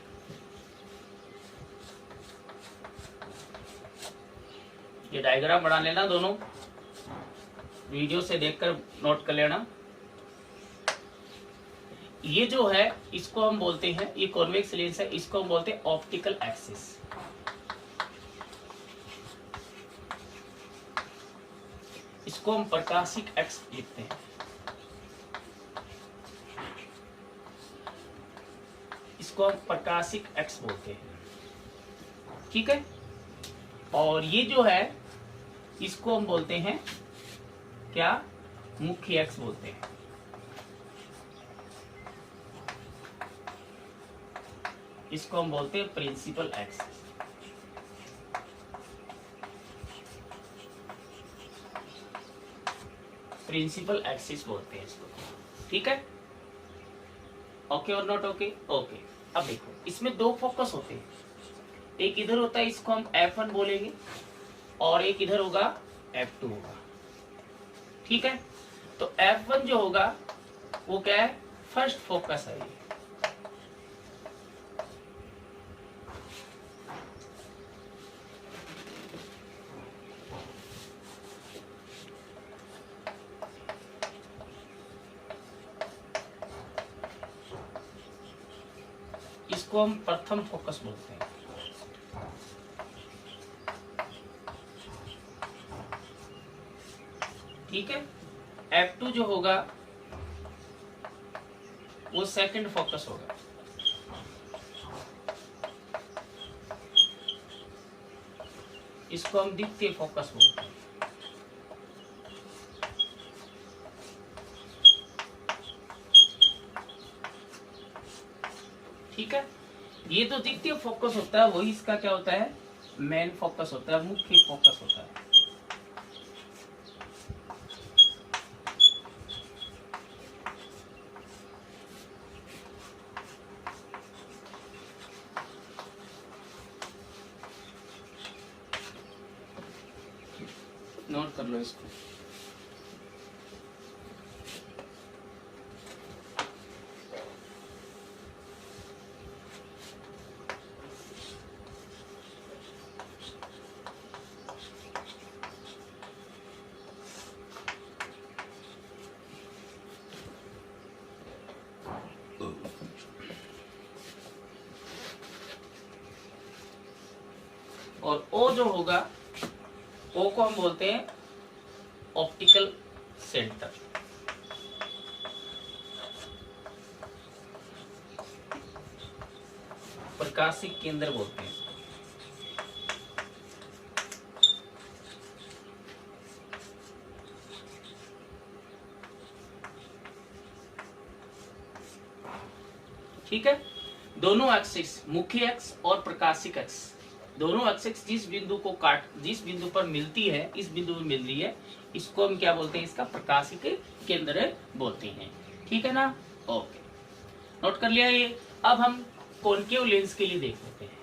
ये डायग्राम बना लेना, दोनों वीडियो से देखकर नोट कर लेना। ये जो है इसको हम बोलते हैं, ये कॉन्वेक्स लेंस है, इसको हम बोलते हैं ऑप्टिकल एक्सिस। इसको हम प्रकाशिक एक्स लिखते हैं, इसको हम प्रकाशिक एक्स बोलते हैं, ठीक है। और ये जो है इसको हम बोलते हैं क्या, मुख्य एक्स बोलते हैं। इसको हम बोलते हैं प्रिंसिपल एक्स। प्रिंसिपल एक्सिस बोलते हैं इसको, ठीक है। ओके और नॉट ओके, ओके। अब देखो इसमें दो फोकस होते हैं, एक इधर होता है, इसको हम F1 बोलेंगे, और एक इधर होगा F2 होगा, ठीक है। तो F1 जो होगा वो क्या है, फर्स्ट फोकस है ये, इसको हम प्रथम फोकस बोलते हैं, ठीक है। F2 जो होगा वो सेकंड फोकस होगा, इसको हम द्वितीय फोकस बोलते हैं, ठीक है, ये तो द्वितीय फोकस होता है, वही इसका क्या होता है, मेन फोकस होता है, मुख्य फोकस होता है। नोट कर लो इसको। और ओ जो होगा, ओ को हम बोलते हैं ऑप्टिकल सेंटर। प्रकाशिक केंद्र बोलते हैं। ठीक है, दोनों एक्सिस, मुख्य एक्स और प्रकाशिक एक्स, दोनों एक्सिस जिस बिंदु पर मिलती है, इस बिंदु में मिल रही है, इसको हम क्या बोलते हैं, इसका प्रकाशिक केंद्र बोलते हैं। ठीक है ना, ओके, नोट कर लिया ये। अब हम कॉनकेव लेंस के लिए देख लेते हैं।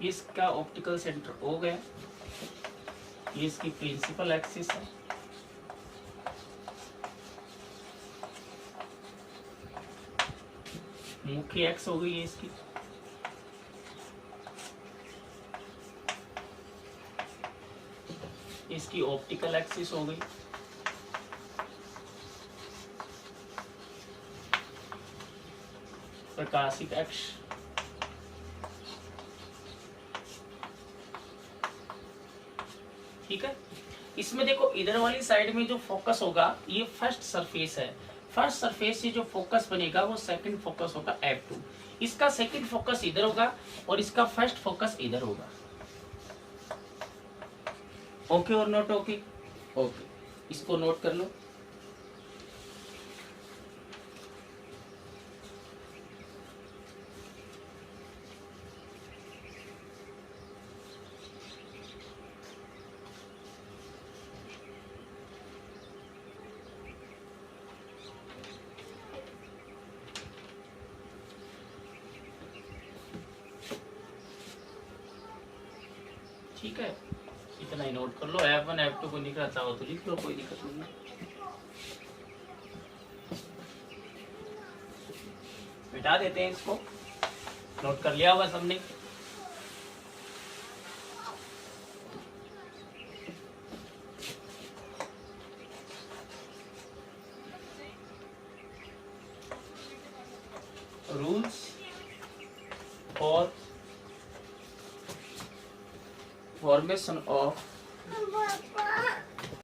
इसका ऑप्टिकल सेंटर हो गया, ये इसकी प्रिंसिपल एक्सिस है, मुख्य एक्स हो गई है इसकी, इसकी ऑप्टिकल एक्सिस हो गई, प्रकाशिक अक्ष, ठीक है। इसमें देखो इधर वाली साइड में जो फोकस होगा, ये फर्स्ट सरफेस है, फर्स्ट सरफेस से जो फोकस बनेगा वो सेकंड फोकस होगा F2। इसका सेकंड फोकस इधर होगा और इसका फर्स्ट फोकस इधर होगा। ओके और नोट ओके, ओके, इसको नोट कर लो। ठीक है, इतना ही नोट कर लो। F1 F2 को लिख रहा चाहो तो लिख लो, कोई दिक्कत नहीं है। मिटा देते हैं इसको, नोट कर लिया होगा सबने। Rules for formation of